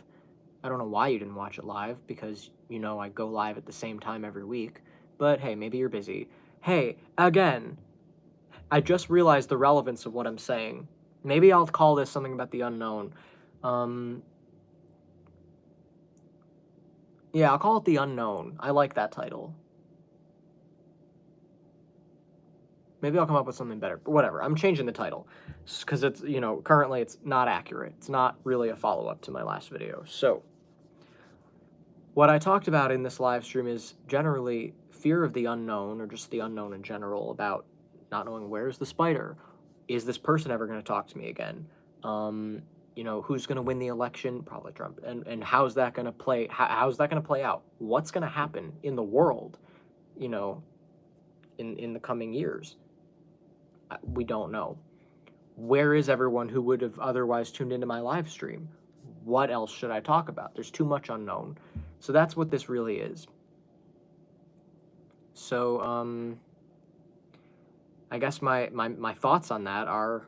I don't know why you didn't watch it live because, you know, I go live at the same time every week. But hey, maybe you're busy. Hey, again, I just realized the relevance of what I'm saying. Maybe I'll call this something about the unknown. Yeah, I'll call it The Unknown. I like that title. Maybe I'll come up with something better, but whatever. I'm changing the title because it's, you know, currently it's not accurate. It's not really a follow-up to my last video. So what I talked about in this live stream is generally fear of the unknown, or just the unknown in general, about not knowing where's the spider. Is this person ever going to talk to me again? You know, who's going to win the election? Probably Trump. And how's that going to play? How's that going to play out? What's going to happen in the world, you know, in the coming years? We don't know. Where is everyone who would have otherwise tuned into my live stream? What else should I talk about? There's too much unknown. So that's what this really is. So, I guess my thoughts on that are,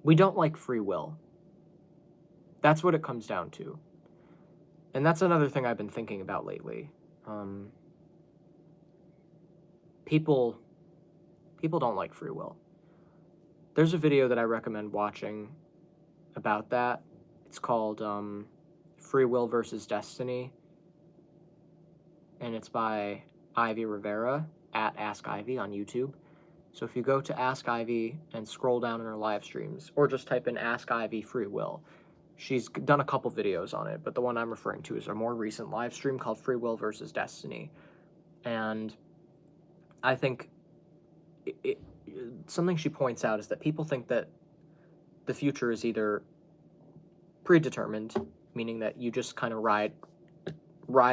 we don't like free will. That's what it comes down to. And that's another thing I've been thinking about lately. People don't like free will. There's a video that I recommend watching about that. It's called Free Will versus Destiny. And it's by Ivy Rivera at Ask Ivy on YouTube. So if you go to Ask Ivy and scroll down in her live streams, or just type in Ask Ivy Free Will, she's done a couple videos on it, but the one I'm referring to is a more recent live stream called Free Will versus Destiny. And I think something she points out is that people think that the future is either predetermined, meaning that you just kind of ride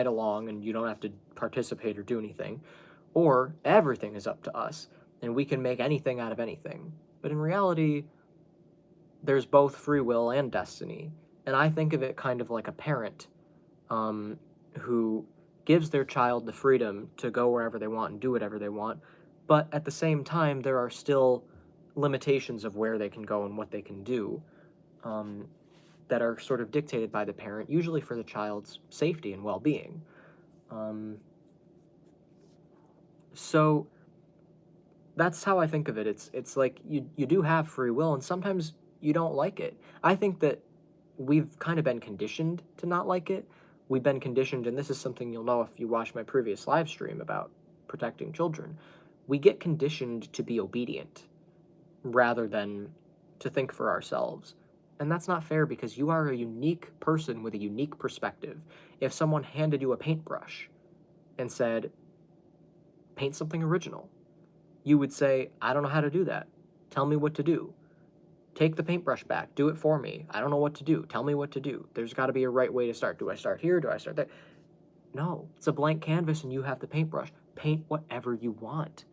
along and you don't have to participate or do anything, or everything is up to us and we can make anything out of anything. But in reality, there's both free will and destiny. And I think of it kind of like a parent who gives their child the freedom to go wherever they want and do whatever they want, but at the same time, there are still limitations of where they can go and what they can do that are sort of dictated by the parent, usually for the child's safety and well-being. So that's how I think of it. It's like you do have free will, and sometimes you don't like it. I think that we've kind of been conditioned to not like it. We've been conditioned, and this is something you'll know if you watch my previous live stream about protecting children. We get conditioned to be obedient rather than to think for ourselves. And that's not fair because you are a unique person with a unique perspective. If someone handed you a paintbrush and said, paint something original, you would say, I don't know how to do that. Tell me what to do. Take the paintbrush back. Do it for me. I don't know what to do. Tell me what to do. There's got to be a right way to start. Do I start here? Do I start there? No, it's a blank canvas and you have the paintbrush. Paint whatever you want.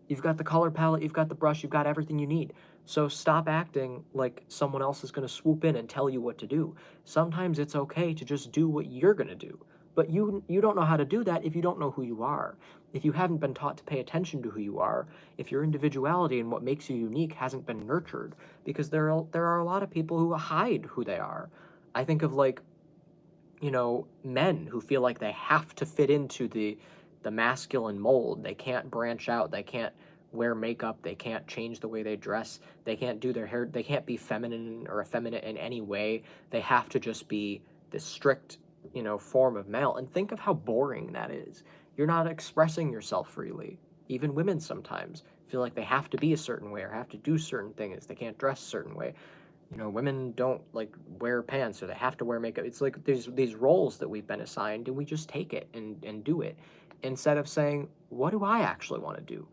You've got the color palette, you've got the brush, you've got everything you need. So stop acting like someone else is going to swoop in and tell you what to do. Sometimes it's okay to just do what you're going to do. But you don't know how to do that if you don't know who you are. If you haven't been taught to pay attention to who you are, if your individuality and what makes you unique hasn't been nurtured, because there are a lot of people who hide who they are. I think of like, men who feel like they have to fit into the masculine mold. They can't branch out. They can't wear makeup. They can't change the way they dress. They can't do their hair. They can't be feminine or effeminate in any way. They have to just be this strict, form of male. And think of how boring that is. You're not expressing yourself freely. Even women sometimes feel like they have to be a certain way or have to do certain things. They can't dress a certain way. Women don't like wear pants or they have to wear makeup. It's like there's these roles that we've been assigned and we just take it and do it instead of saying, what do I actually want to do?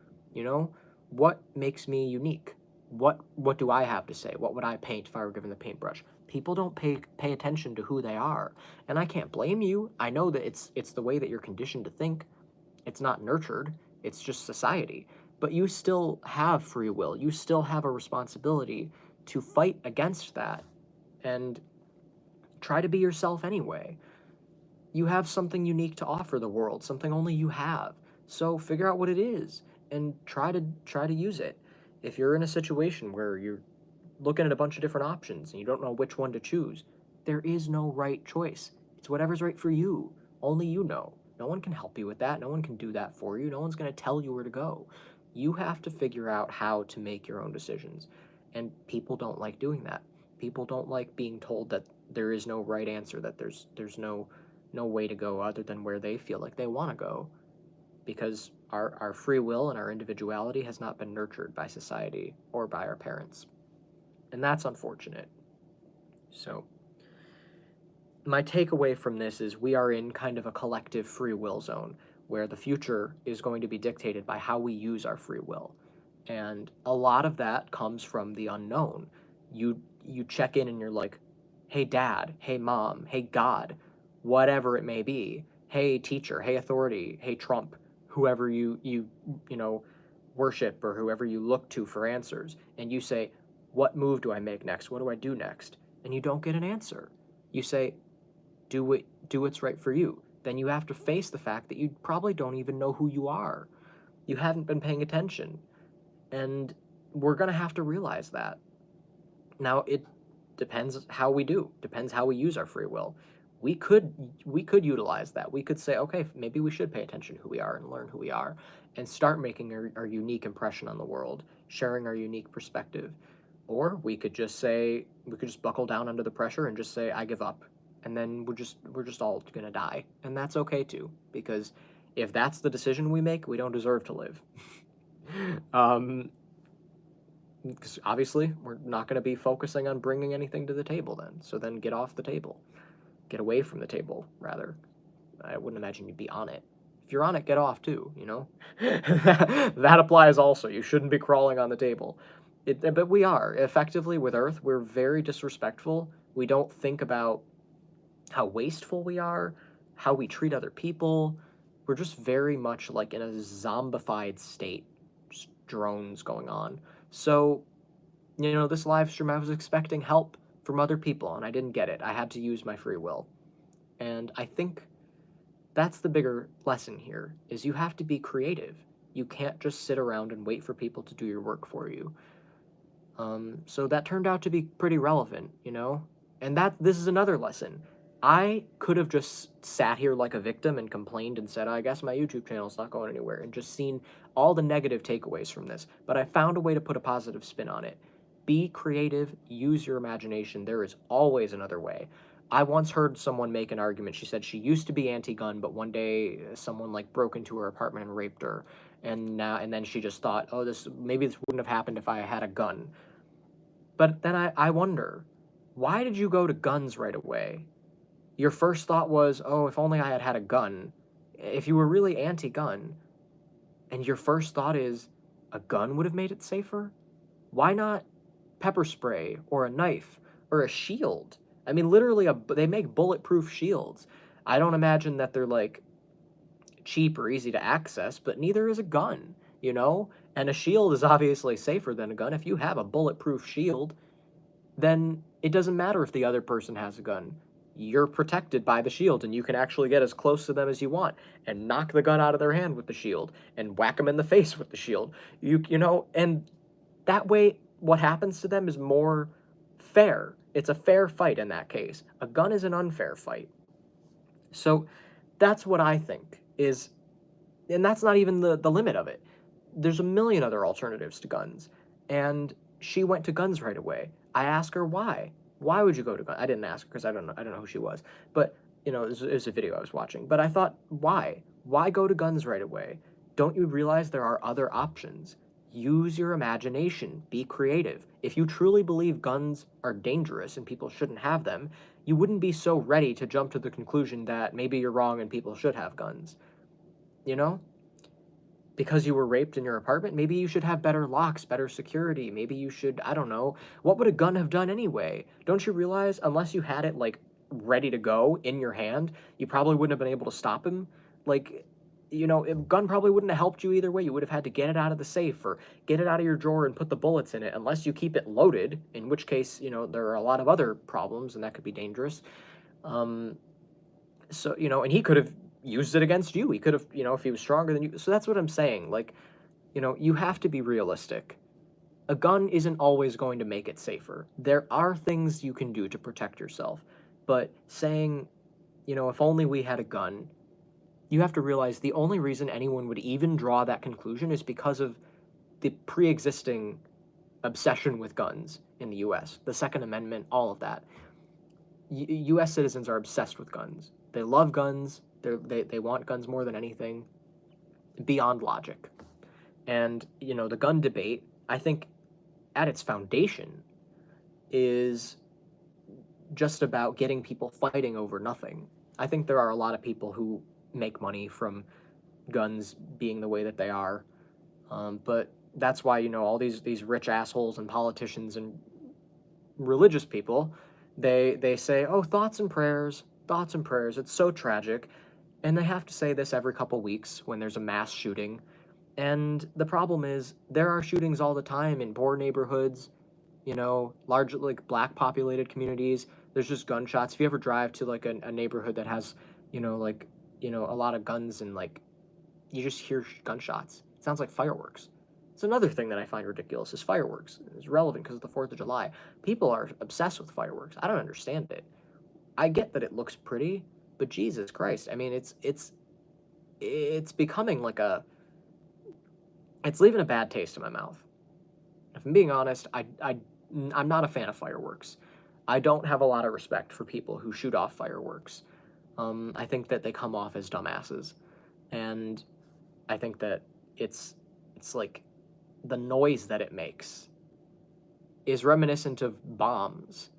What makes me unique? What do I have to say? What would I paint if I were given the paintbrush? People don't pay attention to who they are. And I can't blame you. I know that it's the way that you're conditioned to think. It's not nurtured. It's just society. But you still have free will. You still have a responsibility to fight against that and try to be yourself anyway. You have something unique to offer the world, something only you have. So figure out what it is and try to use it. If you're in a situation where you're looking at a bunch of different options and you don't know which one to choose, there is no right choice. It's whatever's right for you. Only you know. No one can help you with that. No one can do that for you. No one's going to tell you where to go. You have to figure out how to make your own decisions. And people don't like doing that. People don't like being told that there is no right answer, that there's no way to go other than where they feel like they want to go. Because our free will and our individuality has not been nurtured by society or by our parents. And that's unfortunate. So, my takeaway from this is we are in kind of a collective free will zone where the future is going to be dictated by how we use our free will. And a lot of that comes from the unknown. You check in and you're like, hey dad, hey mom, hey God, whatever it may be. Hey teacher, hey authority, hey Trump, whoever you worship or whoever you look to for answers. And you say, what move do I make next? What do I do next? And you don't get an answer. You say, do what's right for you. Then you have to face the fact that you probably don't even know who you are. You haven't been paying attention. And we're going to have to realize that. Now, it depends how we do. Depends how we use our free will. We could utilize that. We could say, okay, maybe we should pay attention to who we are and learn who we are and start making our unique impression on the world, sharing our unique perspective. Or we could just buckle down under the pressure and just say, I give up. And then we're just all going to die. And that's okay too, because if that's the decision we make, we don't deserve to live. Because obviously we're not going to be focusing on bringing anything to the table then. So then get off the table. Get away from the table, rather. I wouldn't imagine you'd be on it. If you're on it, get off too, That applies also. You shouldn't be crawling on the table. But we are. Effectively, with Earth, we're very disrespectful. We don't think about how wasteful we are, how we treat other people. We're just very much like in a zombified state. Just drones going on. So, this live stream, I was expecting help from other people, and I didn't get it. I had to use my free will. And I think that's the bigger lesson here, is you have to be creative. You can't just sit around and wait for people to do your work for you. So that turned out to be pretty relevant, And this is another lesson. I could have just sat here like a victim and complained and said, I guess my YouTube channel's not going anywhere, and just seen all the negative takeaways from this. But I found a way to put a positive spin on it. Be creative, use your imagination. There is always another way. I once heard someone make an argument. She said she used to be anti-gun, but one day someone broke into her apartment and raped her. And then she just thought, oh, maybe this wouldn't have happened if I had a gun. But then I wonder, why did you go to guns right away? Your first thought was, oh, if only I had had a gun. If you were really anti-gun, and your first thought is, a gun would have made it safer? Why not pepper spray, or a knife, or a shield? I mean, literally, they make bulletproof shields. I don't imagine that they're, cheap or easy to access, but neither is a gun, And a shield is obviously safer than a gun. If you have a bulletproof shield, then it doesn't matter if the other person has a gun. you're protected by the shield and you can actually get as close to them as you want and knock the gun out of their hand with the shield and whack them in the face with the shield. You know, and that way what happens to them is more fair. It's a fair fight in that case. A gun is an unfair fight. So that's what I think is, and that's not even the limit of it. There's a million other alternatives to guns. And she went to guns right away. I asked her why. Why would you go to guns? I didn't ask her because I don't know who she was. But, you know, it was a video I was watching. But I thought, why? Why go to guns right away? Don't you realize there are other options? Use your imagination. Be creative. If you truly believe guns are dangerous and people shouldn't have them, you wouldn't be so ready to jump to the conclusion that maybe you're wrong and people should have guns. You know? Because you were raped in your apartment, maybe you should have better locks, better security. Maybe you should, I don't know. What would a gun have done anyway? Don't you realize, unless you had it, like, ready to go in your hand, you probably wouldn't have been able to stop him? Like, you know, a gun probably wouldn't have helped you either way. You would have had to get it out of the safe or get it out of your drawer and put the bullets in it, unless you keep it loaded, in which case, you know, there are a lot of other problems, and that could be dangerous. So, you know, and he could have used it against you. He could have, you know, if he was stronger than you. So that's what I'm saying. Like, you know, you have to be realistic. A gun isn't always going to make it safer. There are things you can do to protect yourself. But saying, you know, if only we had a gun, you have to realize the only reason anyone would even draw that conclusion is because of the pre-existing obsession with guns in the US, the Second Amendment, all of that. US citizens are obsessed with guns. They love guns. They want guns more than anything, beyond logic. And, you know, the gun debate, I think, at its foundation, is just about getting people fighting over nothing. I think there are a lot of people who make money from guns being the way that they are, but that's why, you know, all these rich assholes and politicians and religious people, they say, oh, thoughts and prayers, it's so tragic. And they have to say this every couple weeks when there's a mass shooting. And the problem is, there are shootings all the time in poor neighborhoods, you know, large, like, black populated communities. There's just gunshots. If you ever drive to, like, a neighborhood that has, you know, like, you know, a lot of guns and, like, you just hear gunshots. It sounds like fireworks. It's another thing that I find ridiculous is fireworks. It's relevant because of the 4th of July. People are obsessed with fireworks. I don't understand it. I get that it looks pretty, but Jesus Christ, I mean, it's becoming like it's leaving a bad taste in my mouth. If I'm being honest, I'm not a fan of fireworks. I don't have a lot of respect for people who shoot off fireworks. I think that they come off as dumbasses, and I think that it's like the noise that it makes is reminiscent of bombs.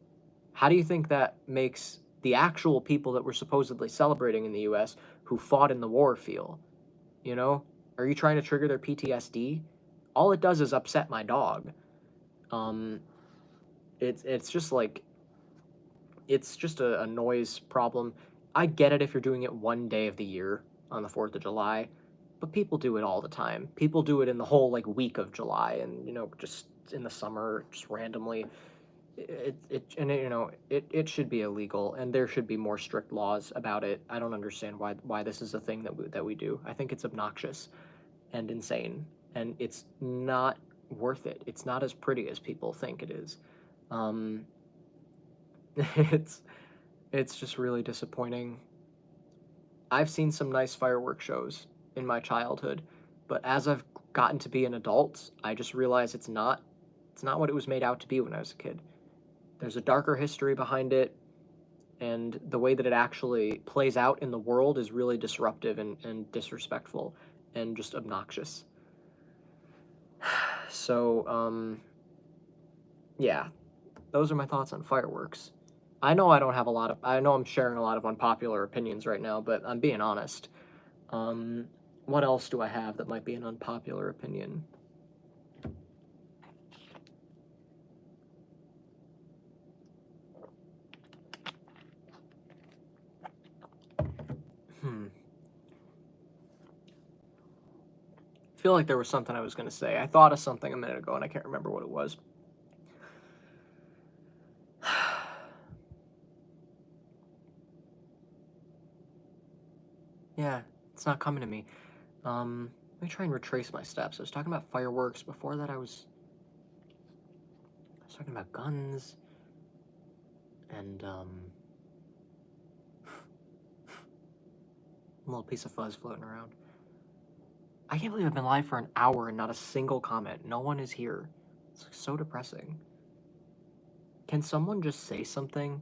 How do you think that makes the actual people that we're supposedly celebrating in the US who fought in the war feel? You know? Are you trying to trigger their PTSD? All it does is upset my dog. It's just like, it's just a noise problem. I get it if you're doing it one day of the year on the 4th of July, but people do it all the time. People do it in the whole, like, week of July and, you know, just in the summer, just randomly. It should be illegal, and there should be more strict laws about it. I don't understand why this is a thing that we do. I think it's obnoxious and insane, and it's not worth it. It's not as pretty as people think it is. It's just really disappointing. I've seen some nice fireworks shows in my childhood, but as I've gotten to be an adult, I just realize it's not what it was made out to be when I was a kid. There's a darker history behind it, and the way that it actually plays out in the world is really disruptive and disrespectful and just obnoxious. So, yeah, those are my thoughts on fireworks. I know I know I'm sharing a lot of unpopular opinions right now, but I'm being honest. What else do I have that might be an unpopular opinion? I feel like there was something I was going to say. I thought of something a minute ago, and I can't remember what it was. Yeah, it's not coming to me. Let me try and retrace my steps. I was talking about fireworks. Before that, I was talking about guns and, a little piece of fuzz floating around. I can't believe I've been live for an hour and not a single comment. No one is here. It's so depressing. Can someone just say something?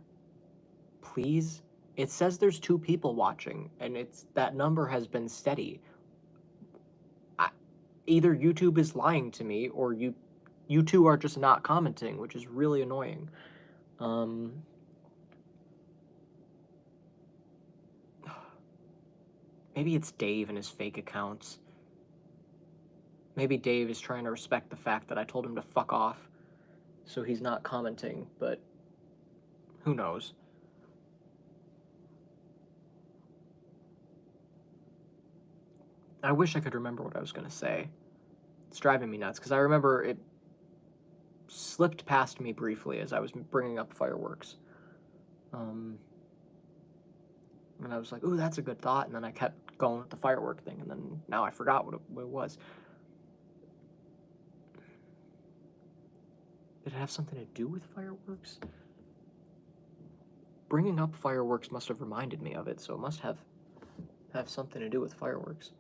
Please? It says there's 2 people watching, and that number has been steady. Either YouTube is lying to me, or you two are just not commenting, which is really annoying. Maybe it's Dave and his fake accounts. Maybe Dave is trying to respect the fact that I told him to fuck off, so he's not commenting, but who knows? I wish I could remember what I was going to say. It's driving me nuts, because I remember it slipped past me briefly as I was bringing up fireworks. And I was like, ooh, that's a good thought, and then I kept going with the firework thing, and then now I forgot what it was. Did it have something to do with fireworks? Bringing up fireworks must have reminded me of it, so it must have something to do with fireworks.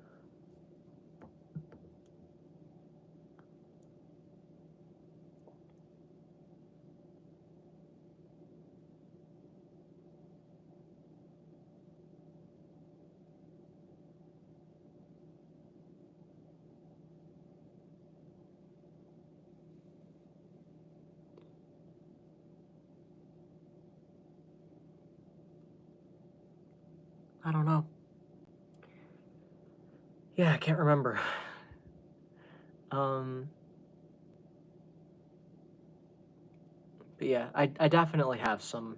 I don't know. Yeah, I can't remember. But yeah, I definitely have some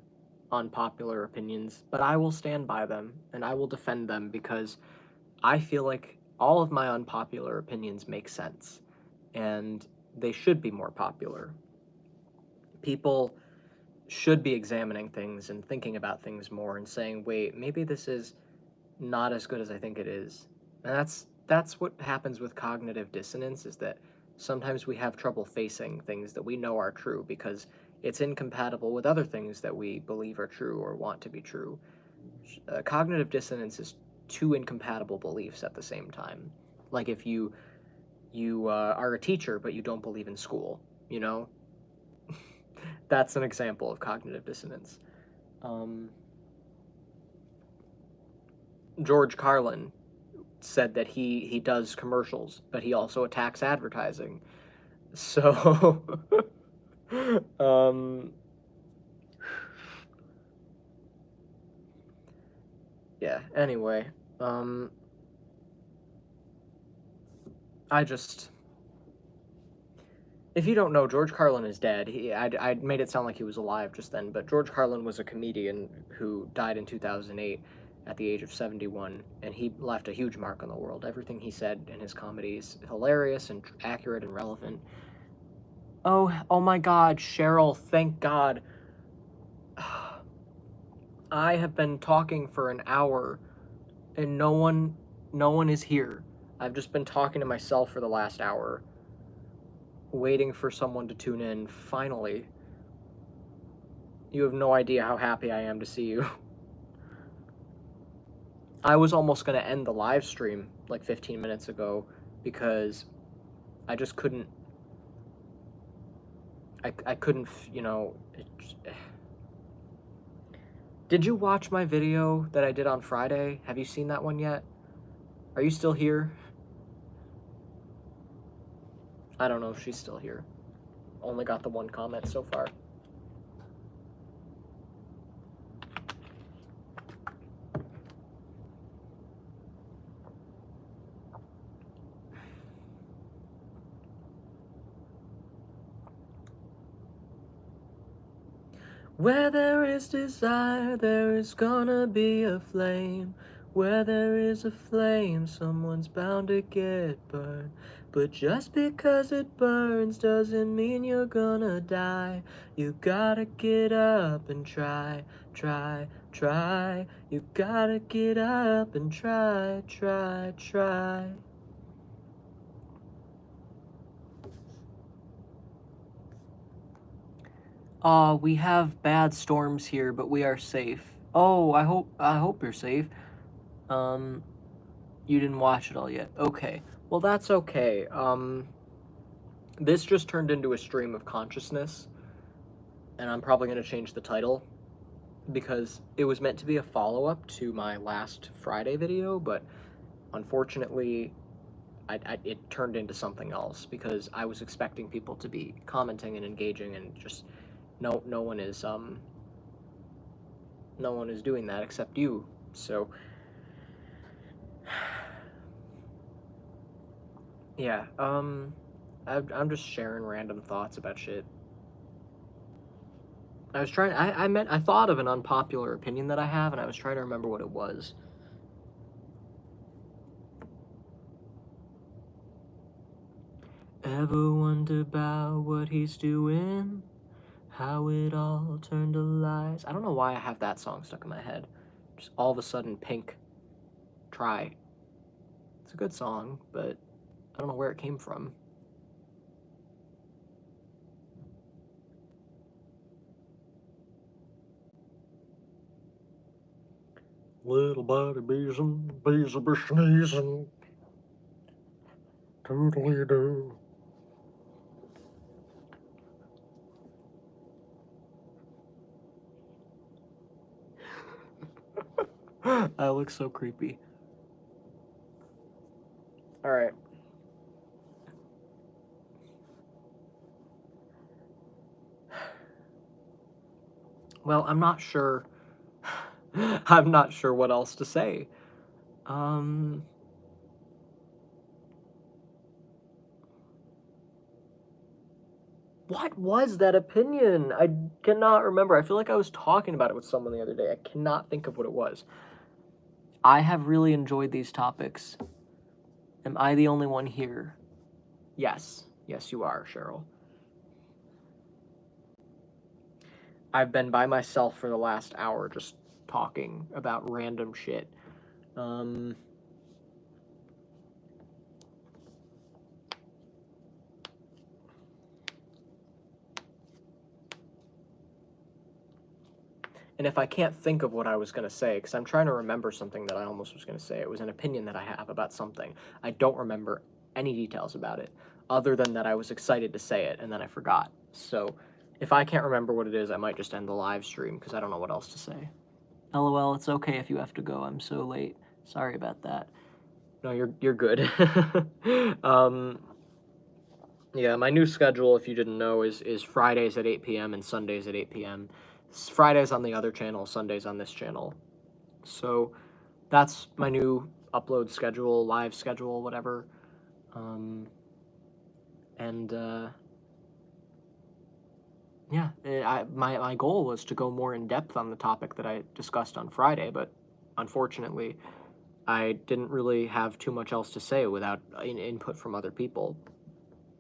unpopular opinions, but I will stand by them and I will defend them because I feel like all of my unpopular opinions make sense and they should be more popular. People should be examining things and thinking about things more and saying, wait, maybe this is not as good as I think it is. And that's what happens with cognitive dissonance, is that sometimes we have trouble facing things that we know are true because it's incompatible with other things that we believe are true or want to be true. Cognitive dissonance is 2 incompatible beliefs at the same time. Like if you are a teacher but you don't believe in school, you know? That's an example of cognitive dissonance. George Carlin said that he does commercials, but he also attacks advertising. So, yeah, anyway, if you don't know, George Carlin is dead. I made it sound like he was alive just then, but George Carlin was a comedian who died in 2008 at the age of 71, and he left a huge mark on the world. Everything he said in his comedy is hilarious and accurate and relevant. Oh my God, Cheryl, thank God. I have been talking for an hour, and no one is here. I've just been talking to myself for the last hour, waiting for someone to tune in. Finally. You have no idea how happy I am to see you. I was almost going to end the live stream like 15 minutes ago because I just couldn't. I couldn't, Did you watch my video that I did on Friday? Have you seen that one yet? Are you still here? I don't know if she's still here. Only got the 1 comment so far. Where there is desire, there is gonna be a flame. Where there is a flame, someone's bound to get burned. But just because it burns doesn't mean you're gonna die. You gotta get up and try, try, try. You gotta get up and try, try, try. We have bad storms here, but we are safe. Oh, I hope you're safe. You didn't watch it all yet. Okay. Well, that's okay. This just turned into a stream of consciousness, and I'm probably going to change the title because it was meant to be a follow-up to my last Friday video, but unfortunately, it turned into something else because I was expecting people to be commenting and engaging, and just no one is doing that except you. So yeah, I'm just sharing random thoughts about shit. I thought of an unpopular opinion that I have, and I was trying to remember what it was. Ever wonder about what he's doing? How it all turned to lies? I don't know why I have that song stuck in my head. Just all of a sudden, Pink, Try. It's a good song, but I don't know where it came from. Little body bees will be sneezing. Totally do. I look so creepy. Alright. Well, I'm not sure. I'm not sure what else to say. What was that opinion? I cannot remember. I feel like I was talking about it with someone the other day. I cannot think of what it was. I have really enjoyed these topics. Am I the only one here? Yes. Yes, you are, Cheryl. I've been by myself for the last hour just talking about random shit. And if I can't think of what I was going to say, because I'm trying to remember something that I almost was going to say, it was an opinion that I have about something. I don't remember any details about it, other than that I was excited to say it, and then I forgot. So if I can't remember what it is, I might just end the live stream, because I don't know what else to say. LOL, it's okay if you have to go. I'm so late. Sorry about that. No, you're good. Yeah, my new schedule, if you didn't know, is Fridays at 8 p.m. and Sundays at 8 p.m. Fridays on the other channel, Sundays on this channel. So that's my new upload schedule, live schedule, whatever. Yeah, my goal was to go more in depth on the topic that I discussed on Friday, but unfortunately, I didn't really have too much else to say without input from other people.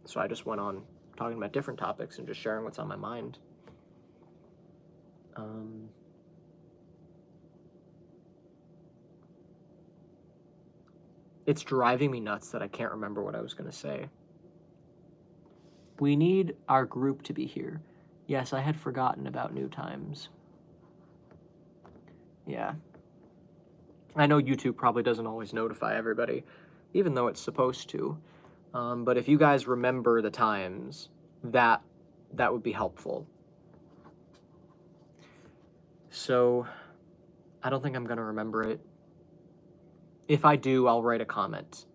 So I just went on talking about different topics and just sharing what's on my mind. It's driving me nuts that I can't remember what I was going to say. We need our group to be here. Yes, I had forgotten about New Times. Yeah. I know YouTube probably doesn't always notify everybody, even though it's supposed to. But if you guys remember the times, that would be helpful. So, I don't think I'm going to remember it. If I do, I'll write a comment.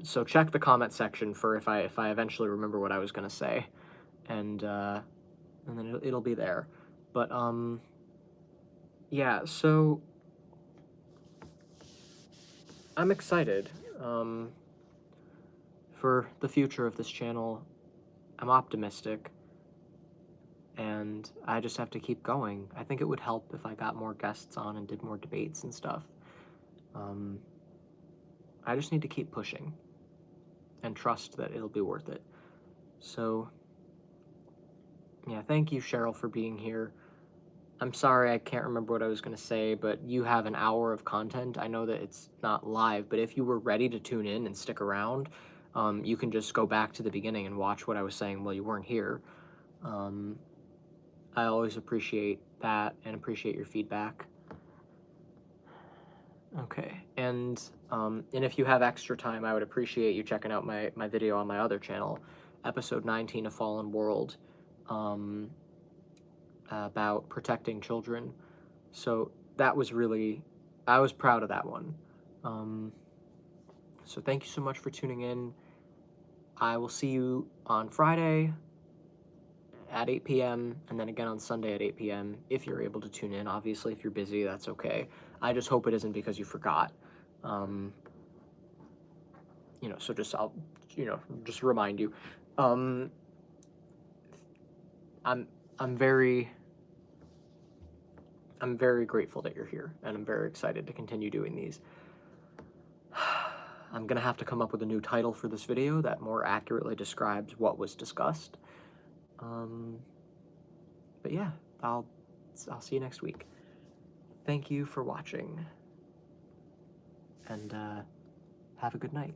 So check the comment section for if I eventually remember what I was gonna say, and then it'll be there. But yeah. So I'm excited for the future of this channel. I'm optimistic, and I just have to keep going. I think it would help if I got more guests on and did more debates and stuff. I just need to keep pushing and trust that it'll be worth it. So, yeah, thank you, Cheryl, for being here. I'm sorry, I can't remember what I was going to say, but you have an hour of content. I know that it's not live, but if you were ready to tune in and stick around, you can just go back to the beginning and watch what I was saying while you weren't here. Um, I always appreciate that and appreciate your feedback. Okay, and if you have extra time, I would appreciate you checking out my video on my other channel, episode 19 of Fallen World, um, about protecting children. So that was really, I was proud of that one. Um, so thank you so much for tuning in. I will see you on Friday at 8 p.m. and then again on Sunday at 8 p.m. if you're able to tune in. Obviously, if you're busy, that's okay. I just hope it isn't because you forgot. Um, so I'll, just remind you. Um, I'm, I'm very, I'm very grateful that you're here, and I'm very excited to continue doing these. I'm gonna have to come up with a new title for this video that more accurately describes what was discussed. But yeah, I'll see you next week. Thank you for watching, and have a good night.